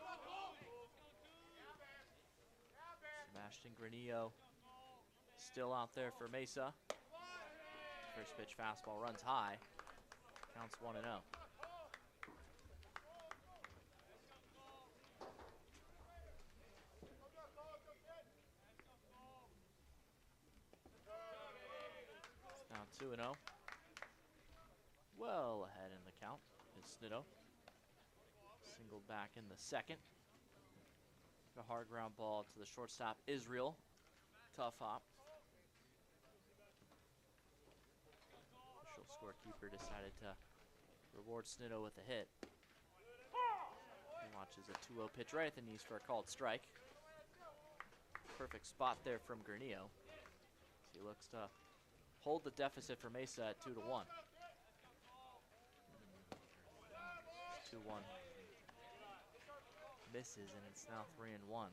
Sebastian Granillo still out there for Mesa. First pitch fastball runs high. Counts 1-0. Now 2-0. Well ahead in the count is Snido. Singled back in the second. A hard ground ball to the shortstop, Israel. Tough hop. Official scorekeeper decided to reward Snido with a hit. He watches a 2-0 pitch right at the knees for a called strike. Perfect spot there from Granillo. He looks to hold the deficit for Mesa at 2-1. 2-1. Misses, and it's now 3-1.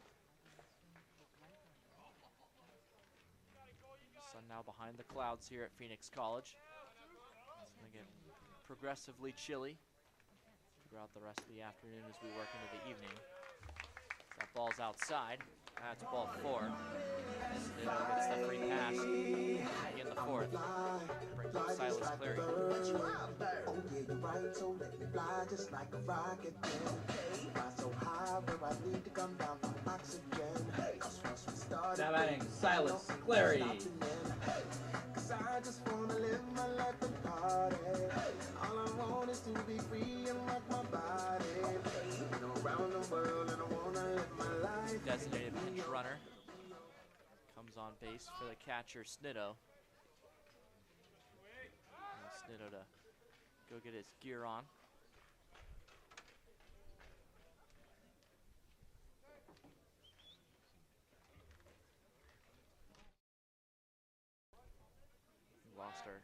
Sun now behind the clouds here at Phoenix College. It's going to get progressively chilly throughout the rest of the afternoon as we work into the evening. That ball's outside. That's ball 4. Snido gets the free pass in the fourth. Brings up Silas Clary.
Now batting Silas Clary.
I just wanna live my life and party. All I want is to be free and rock my body. Around the world and I wanna live my life.
Designated pinch runner. Comes on base for the catcher, Snido. Snido to go get his gear on. Lost our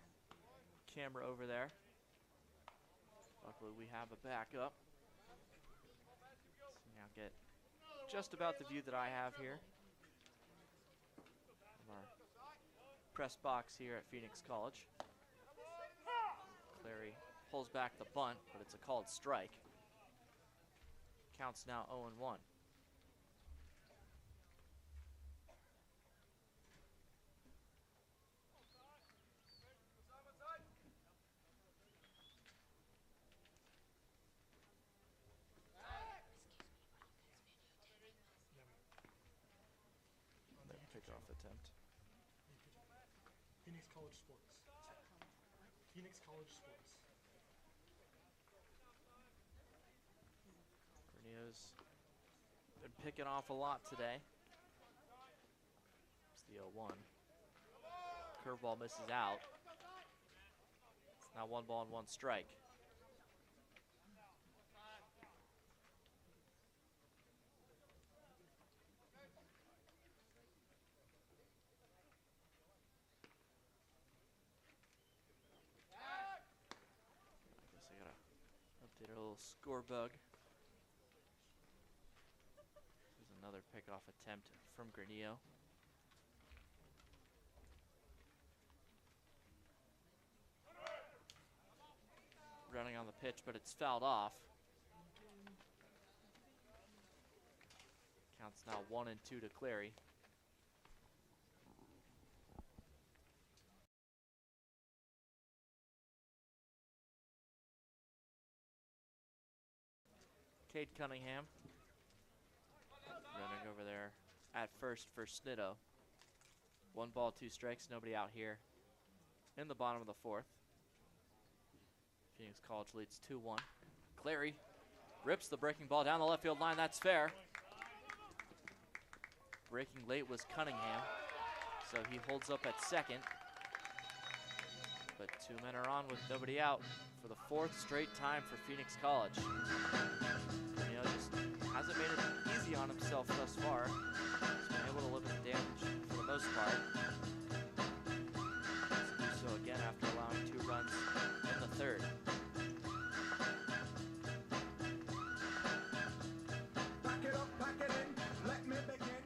camera over there. Luckily we have a backup. So now get just about the view that I have here of our press box here at Phoenix College. Clary pulls back the bunt, but it's a called strike. Counts now 0-1. Pickoff attempt.
Phoenix College Sports. Phoenix College Sports.
Granillo's been picking off a lot today. It's the 0-1. Curveball misses out. It's now 1 ball and 1 strike. Update our little score bug. There's another pickoff attempt from Granillo. Running on the pitch, but it's fouled off. Counts now 1-2 to Clary. Cade Cunningham running over there at first for Snido. 1 ball, 2 strikes, nobody out here in the bottom of the fourth. Phoenix College leads 2-1. Clary rips the breaking ball down the left field line. That's fair. Breaking late was Cunningham, so he holds up at second. But 2 men are on with nobody out for the 4th straight time for Phoenix College. You know, just hasn't made it easy on himself thus far. He's been able to limit the damage for the most part. Has to do so again after allowing 2 runs in the 3rd.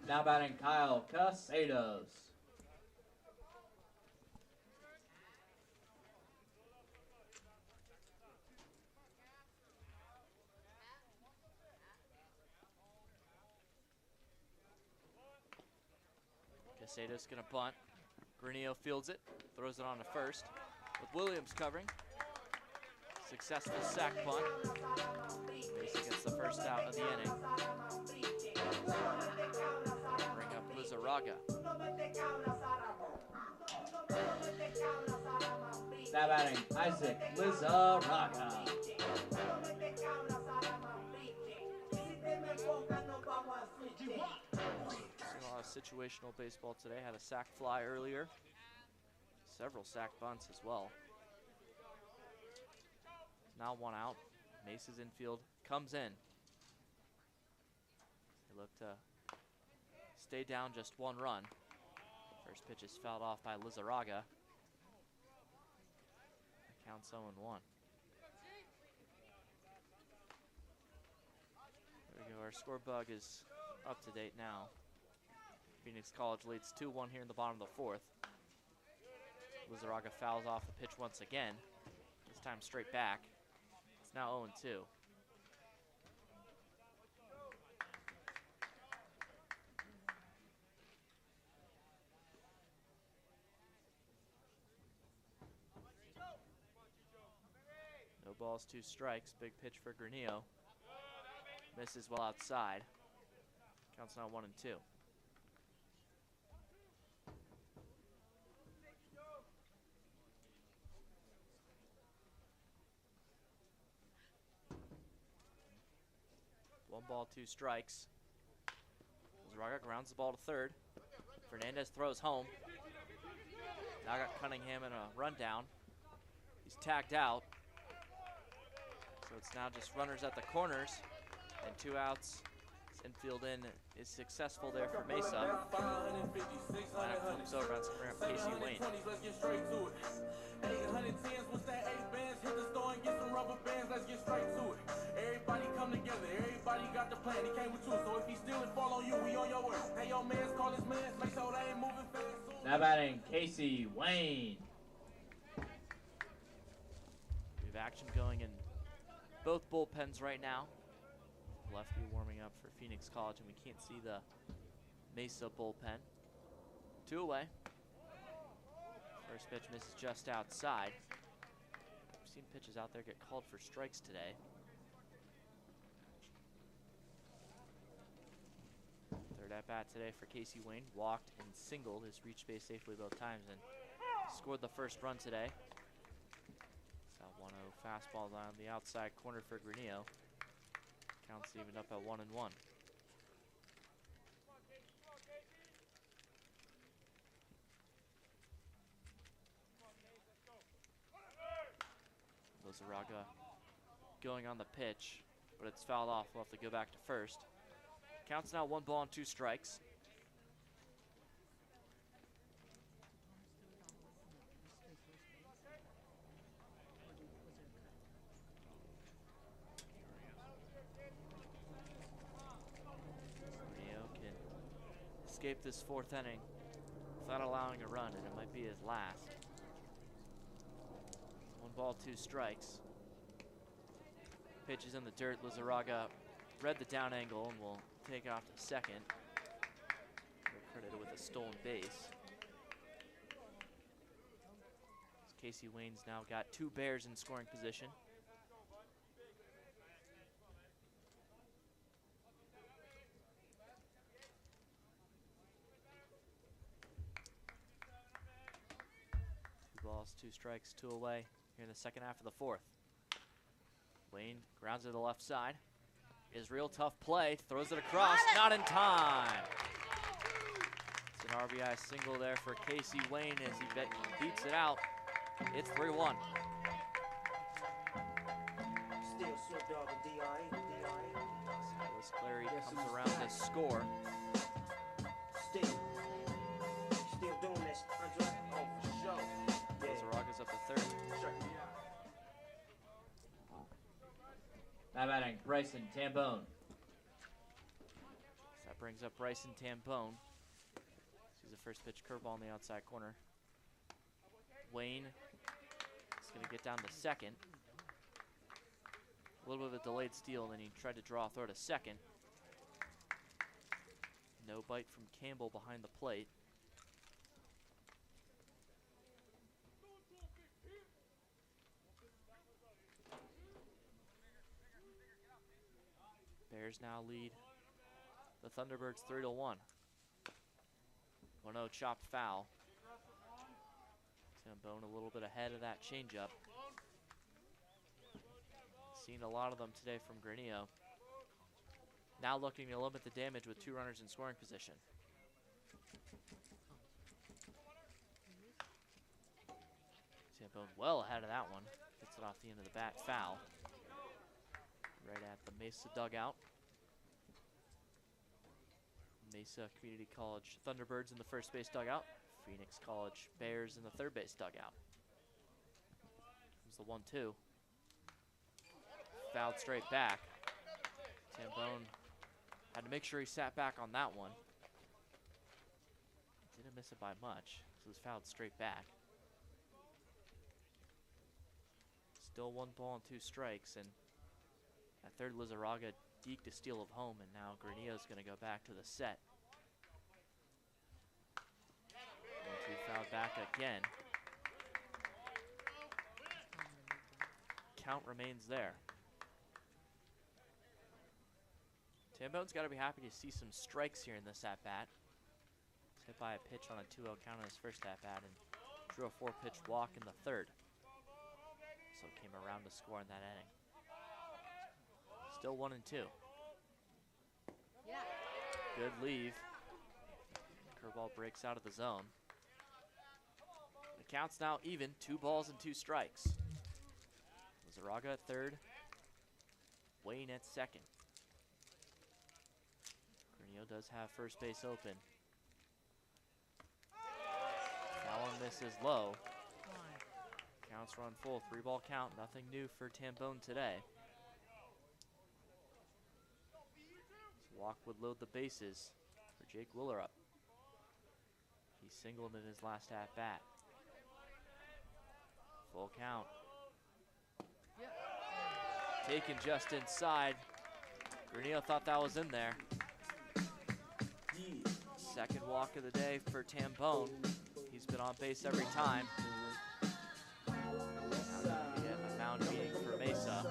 Now batting Kyle Casados.
Casados gonna bunt. Granillo fields it, throws it on to first with Williams covering. Successful sac bunt. Mesa gets the first out of the inning. Bring up Lizarraga.
Now batting Isaac Lizarraga.
Seen a lot of situational baseball today. Had a sac fly earlier. Several sac bunts as well. Now 1 out. Mesa's infield comes in. They look to stay down just 1 run. First pitch is fouled off by Lizarraga. The count's 0-1. There we go. Our score bug is up to date now. Phoenix College leads 2-1 here in the bottom of the 4th. Lizarraga fouls off the pitch once again. This time straight back. It's now 0-2. No balls, 2 strikes. Big pitch for Granillo. Misses well outside. Counts now 1-2. One ball, 2 strikes. Lizarraga grounds the ball to third. Fernandez throws home. Now got Cunningham in a rundown. He's tagged out. So it's now just runners at the corners and 2 outs. This infield in is successful there for Mesa. Lineup flips over on screen up Casey Wayne.
Everybody come together, everybody got the plan, he came with you, so if he steal it, fall on you, we on your way. Hey, yo, mans, call his mans, make sure they ain't moving fast.
Now batting Casey Wayne.
We have action going in both bullpens right now. Lefty warming up for Phoenix College, and we can't see the Mesa bullpen. 2 away. First pitch misses just outside. We've seen pitches out there get called for strikes today. Third at bat today for Casey Wayne. Walked and singled. Has reached base safely both times and scored the first run today. It's a 1-0 fastball down the outside corner for Granillo. Counts evened up at 1-1. Lizarraga going on the pitch, but it's fouled off. We'll have to go back to first. Counts now 1 ball and 2 strikes. Granillo can escape this 4th inning without allowing a run, and it might be his last. 1 ball, 2 strikes. Pitch is in the dirt. Lizarraga read the down angle and will take off to second. They're credited with a stolen base. Casey Wayne's now got 2 Bears in scoring position. balls, 2 strikes, 2 away here in the second half of the fourth. Wayne grounds to the left side. Israel, tough play, throws it across, not in time. It's an RBI single there for Casey Wayne as he beats it out. It's 3-1.
Still Snoop Dogg and D.I.
Silas Clary comes around to score.
Still doing this, Andre? Oh, for sure.
Lizarraga's up to third.
Sure.
Now batting Bryson Tambone.
That brings up Bryson Tambone. Sees a first pitch curveball in the outside corner. Wayne is going to get down to second. A little bit of a delayed steal, and then he tried to draw a throw to second. No bite from Campbell behind the plate. Bears now lead the Thunderbirds 3-1. 1-0 chopped foul. Tambone a little bit ahead of that changeup. Seen a lot of them today from Granillo. Now looking to limit the damage with 2 runners in scoring position. Tambone well ahead of that one. Gets it off the end of the bat, foul. Right at the Mesa dugout. Mesa Community College Thunderbirds in the first base dugout. Phoenix College Bears in the third base dugout. Comes the 1-2. Fouled straight back. Tambone had to make sure he sat back on that one. Didn't miss it by much, so it was fouled straight back. Still 1 ball and 2 strikes, and at third, Lizarraga deked a steal of home, and now Granillo's going to go back to the set. 1-2 fouled back again. Count remains there. Tambone's got to be happy to see some strikes here in this at-bat. He's hit by a pitch on a 2-0 count in his first at-bat and drew a 4-pitch walk in the third. So came around to score in that inning. Still 1-2. Good leave. Curveball breaks out of the zone. The count's now even, 2 balls and 2 strikes. Lizarraga at third. Wayne at second. Granillo does have first base open. Foul and miss is low. Counts run full, 3-ball count, nothing new for Tambone today. Walk would load the bases for Jake Willerup. He singled in his last at-bat. Full count. Taken just inside. Granillo thought that was in there. Second walk of the day for Tambone. He's been on base every time. Now we get a mound meeting for Mesa.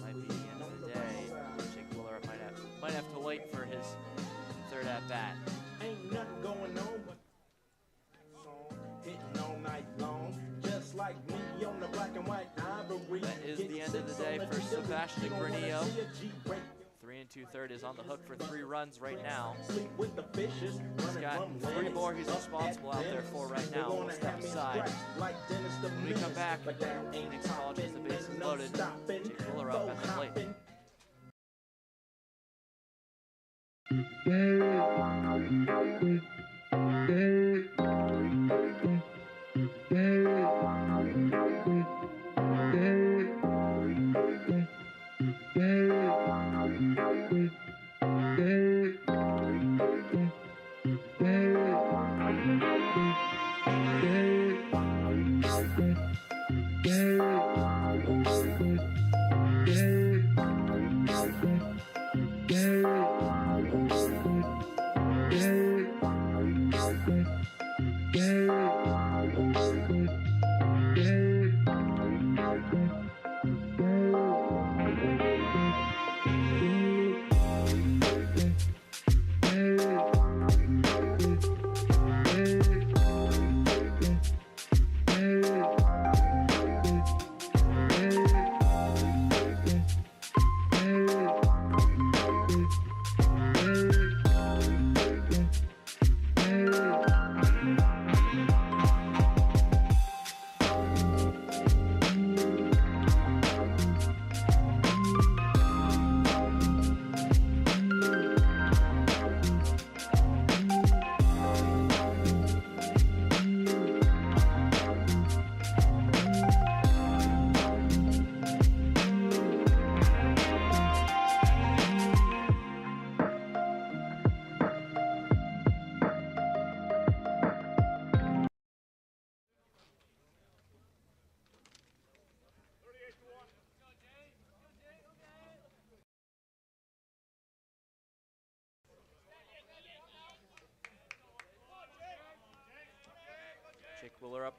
Might be the end of the day. Jake Willerup might have to wait for his third at-bat.
Ain't nothing going on but hitting all night long, just like me on the black and white ivory.
That is the end of the day for Sebastian Granillo. 3 2/3 is on the hook for 3 runs right now. He's got 3 more he's responsible out there for right now. We'll step aside. When we come back, Phoenix College has the bases loaded. Jake Willerup at the plate.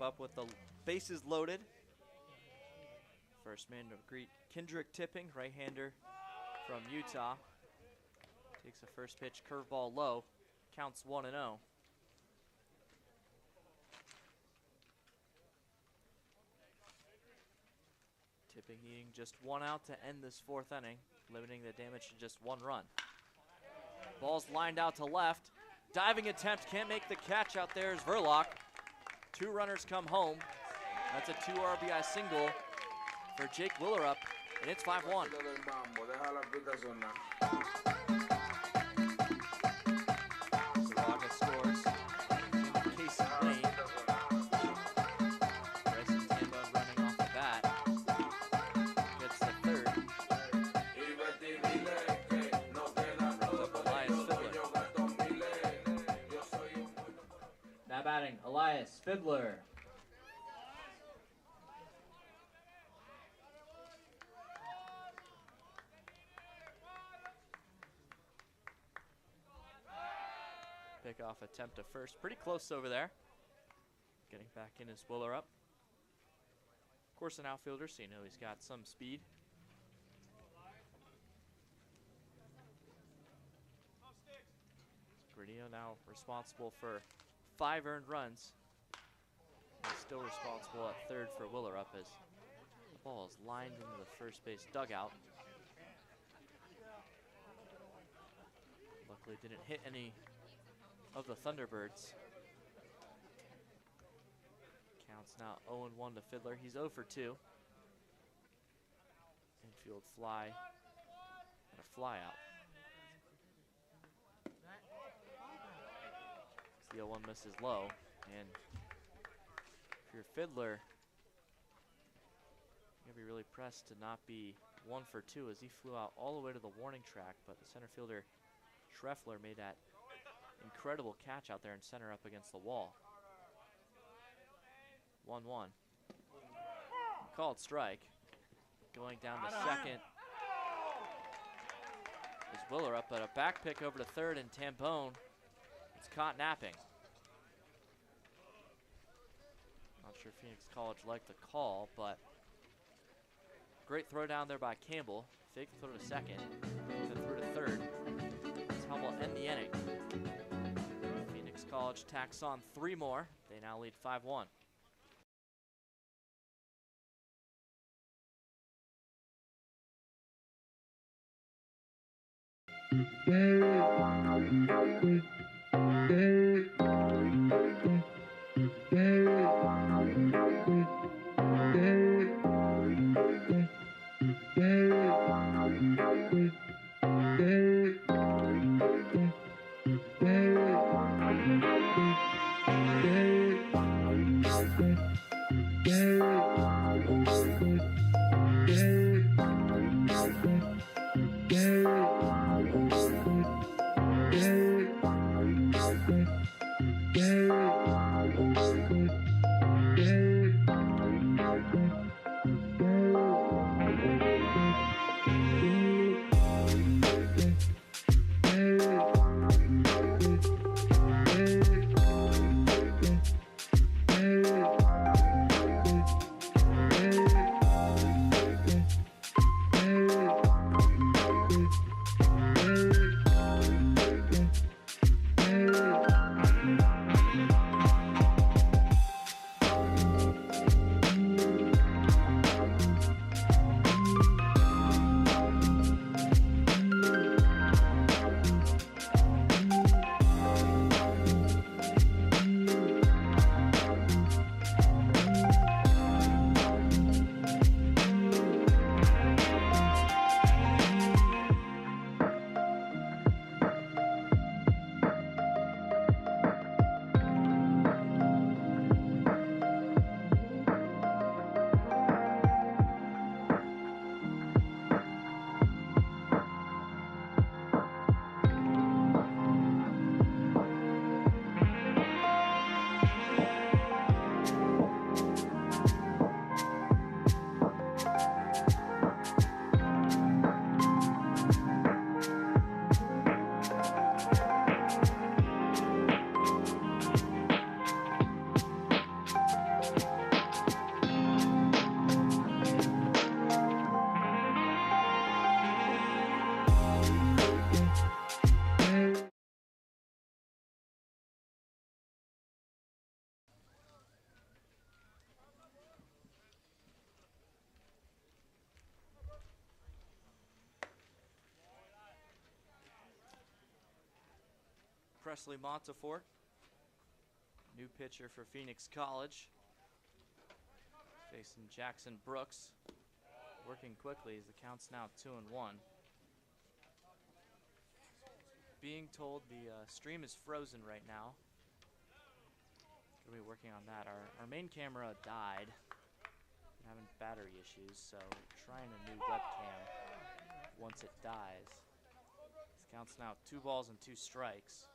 up with the bases loaded. First man to greet Kendrick Tipping, right-hander from Utah. Takes a first pitch, curveball low, counts 1-0. Tipping needing just 1 out to end this 4th inning, limiting the damage to just 1 run. Ball's lined out to left. Diving attempt, can't make the catch out there is Verlock. 2 runners come home. That's a 2 RBI single for Jake Willerup, and it's 5-1. Zaraga scores. Casey Lane. Bryson Tambone running off the bat. Gets the 3rd.
Now batting, Elias Fiddler.
Pickoff attempt to first. Pretty close over there. Getting back in is Willerup. Of course, an outfielder, so you know he's got some speed. Gradillo now responsible for 5 earned runs. He's still responsible at 3rd for Willerup as the ball is lined into the first base dugout. Luckily didn't hit any of the Thunderbirds. Counts now 0-1 to Fiddler. He's 0 for 2. Infield fly and a fly out. The 0-1 misses low, and if you're Fiddler, you're gonna be really pressed to not be 1 for 2 as he flew out all the way to the warning track, but the center fielder Schreffler made that incredible catch out there in center up against the wall. 1-1. Called strike. Going down to second is Willerup, but a back pick over to 3rd, and Tambone is caught napping. Not sure Phoenix College liked the call, but great throw down there by Campbell. Fake throw to second, then throw to 3rd. That's how we'll end the inning. Phoenix College tacks on 3 more. They now lead 5-1. Presley Montefort, new pitcher for Phoenix College, facing Jackson Brooks, working quickly as the count's now 2-1. Being told the stream is frozen right now. Gonna be working on that. Our main camera died. We're having battery issues, so we're trying a new webcam once it dies. This counts now 2 balls and 2 strikes.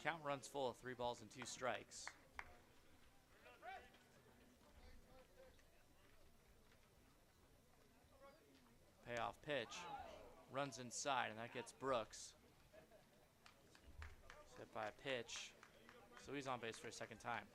Count runs full of 3 balls and 2 strikes. Payoff pitch. Runs inside, and that gets Brooks. He's hit by a pitch, so he's on base for a second time.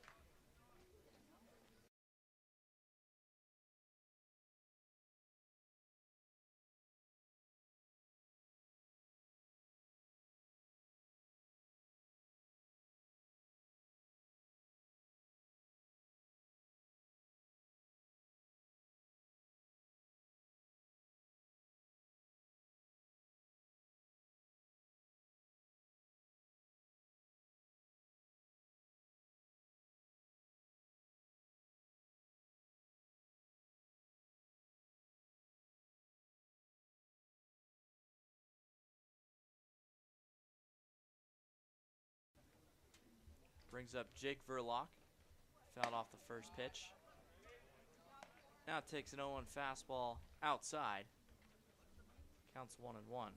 Brings up Jake Verlock. Fouled off the first pitch. Now it takes an 0-1 fastball outside. Counts 1-1.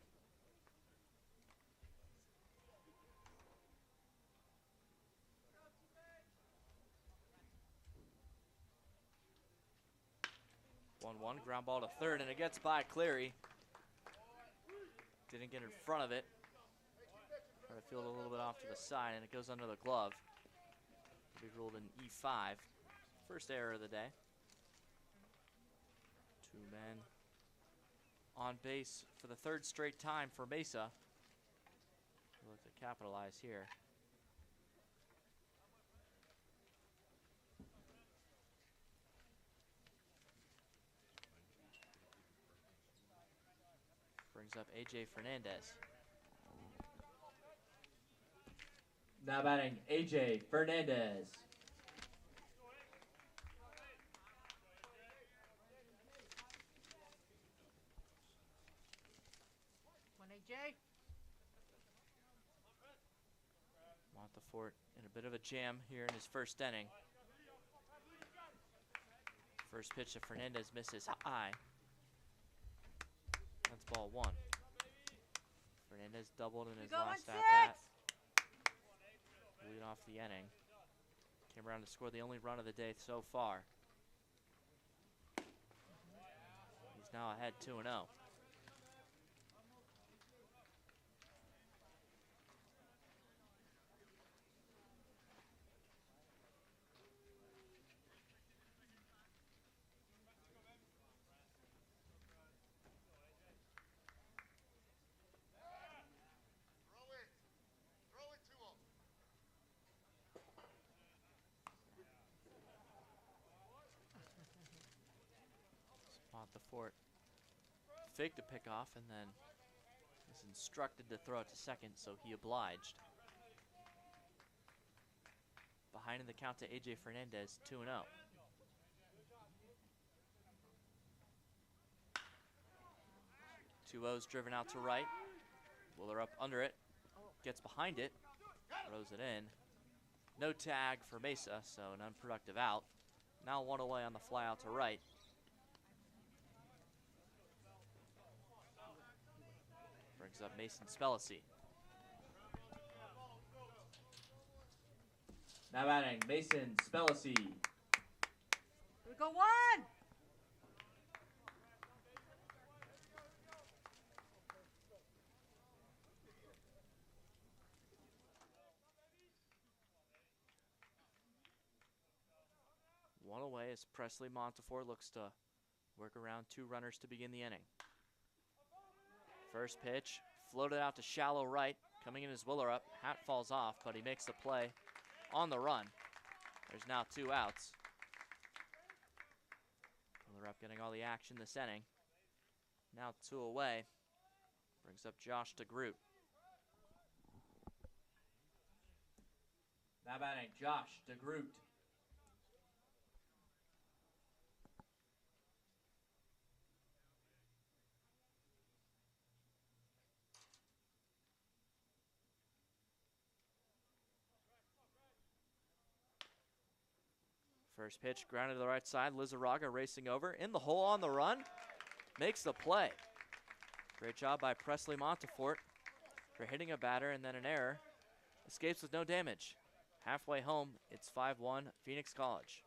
Ground ball to third, and it gets by Cleary. Didn't get in front of it. Trying to field a little bit off to the side, and it goes under the glove. Be ruled an E5. First error of the day. 2 men on base for the 3rd straight time for Mesa. Look to capitalize here. Brings up AJ Fernandez.
Now batting AJ Fernandez.
AJ.
Montefort in a bit of a jam here in his first inning. First pitch to Fernandez misses high. That's ball 1. Fernandez doubled in his last at-bat. Lead off the inning. Came around to score the only run of the day so far. He's now ahead 2-0. Montefort faked a pickoff and then was instructed to throw it to second, so he obliged. Behind in the count to AJ Fernandez, 2-0. Two O's driven out to right. Wheeler up under it, gets behind it, throws it in. No tag for Mesa, so an unproductive out. Now 1 away on the fly out to right. Brings up Mason Spellacy.
Now batting Mason Spellacy.
Here we go, 1.
One away as Presley Montefort looks to work around 2 runners to begin the inning. First pitch, floated out to shallow right. Coming in is Wheeler up. Hat falls off, but he makes the play on the run. There's now 2 outs. Rep getting all the action this inning. Now 2 away. Brings up Josh DeGroot.
Now batting, Josh DeGroot.
First pitch grounded to the right side. Lizarraga racing over. In the hole on the run. Makes the play. Great job by Presley Montefort for hitting a batter and then an error. Escapes with no damage. Halfway home, it's 5-1 Phoenix College.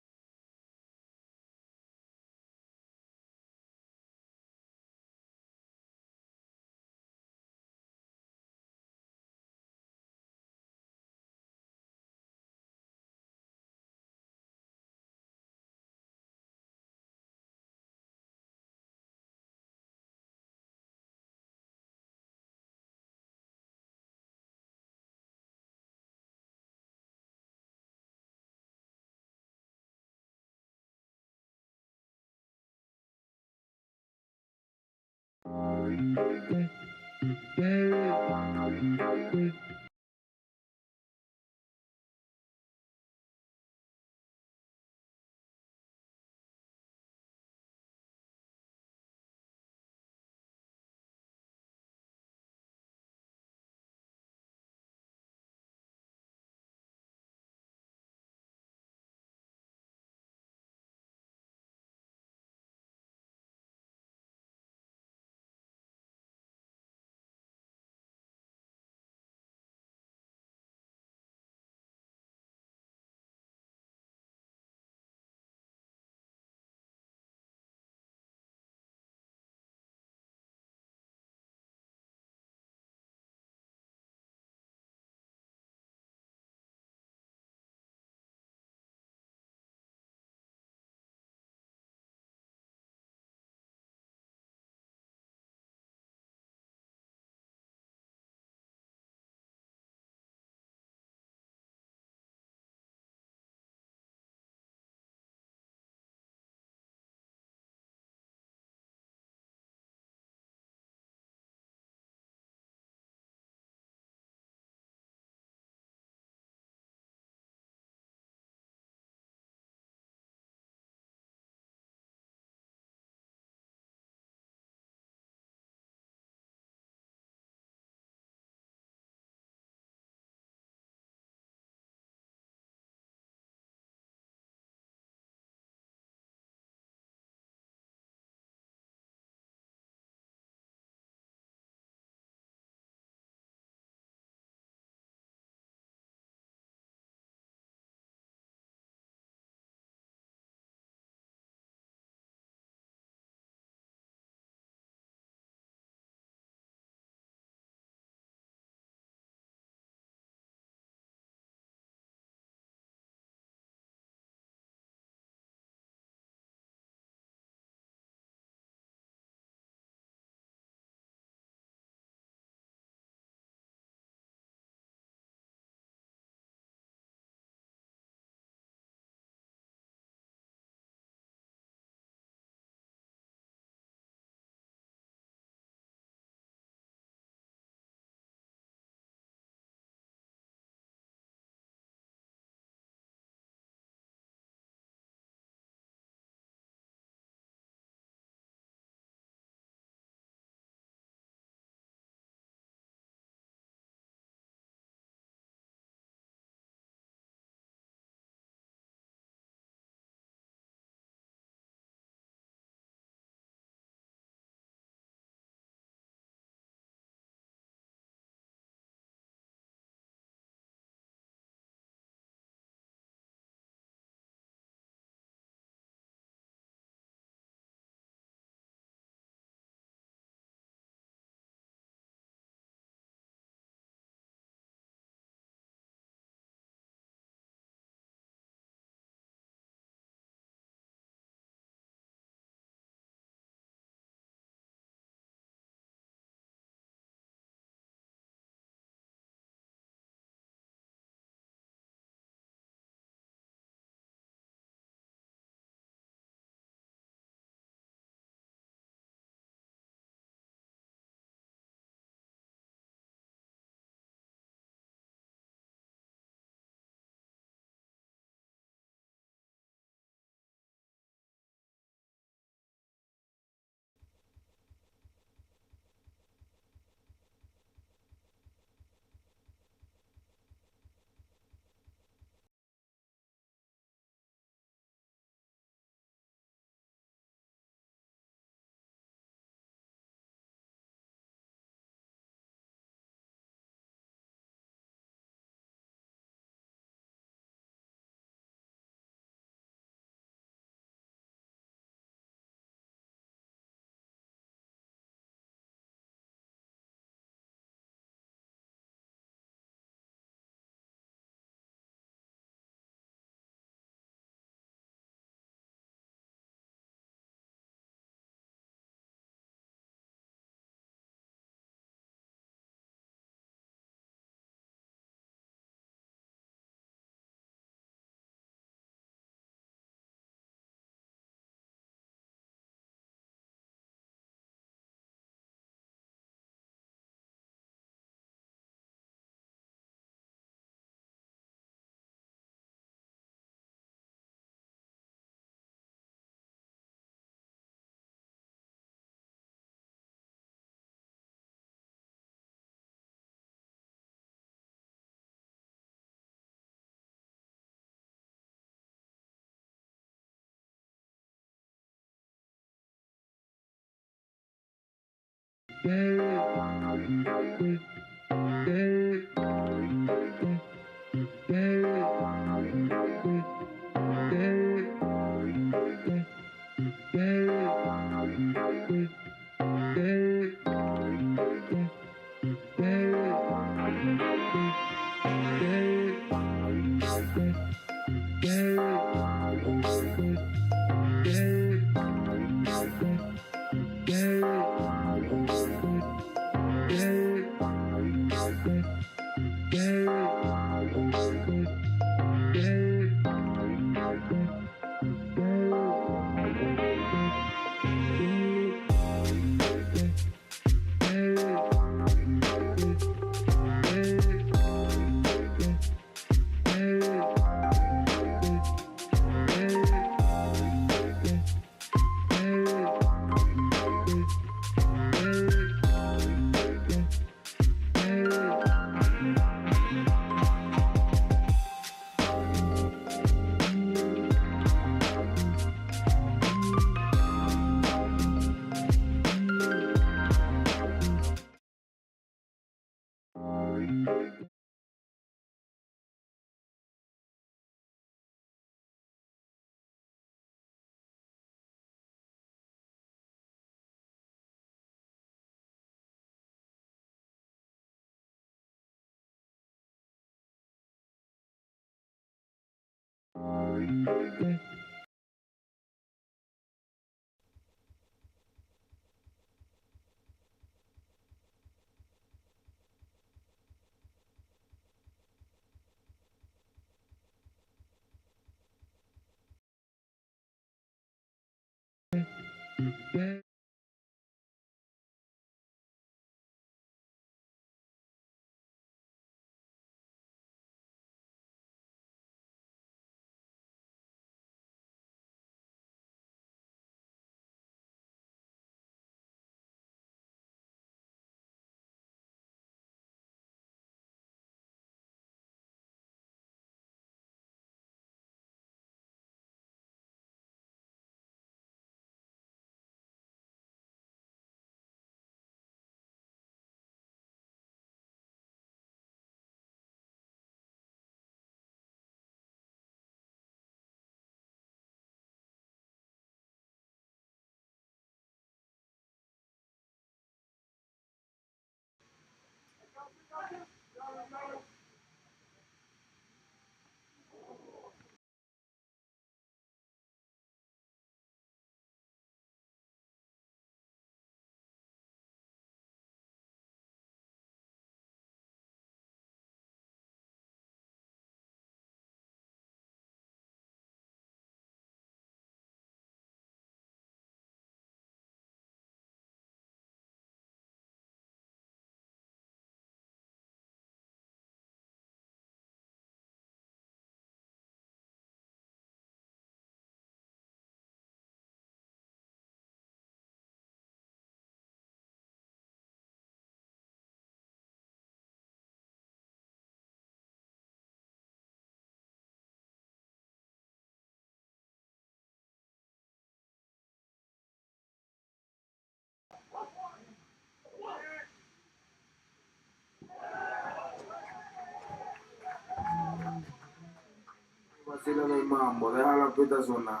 Vacila del mambo, deja la pista sonar.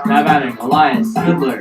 Now batting, Elias Fiddler.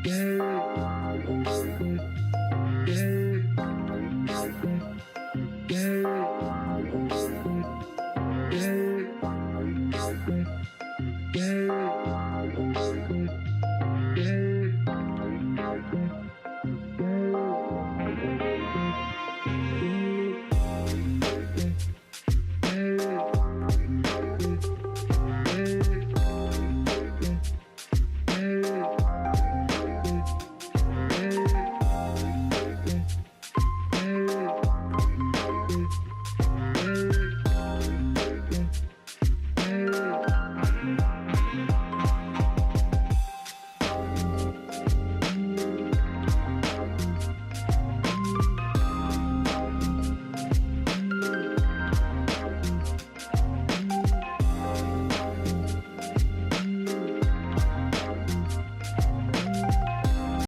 Yeah.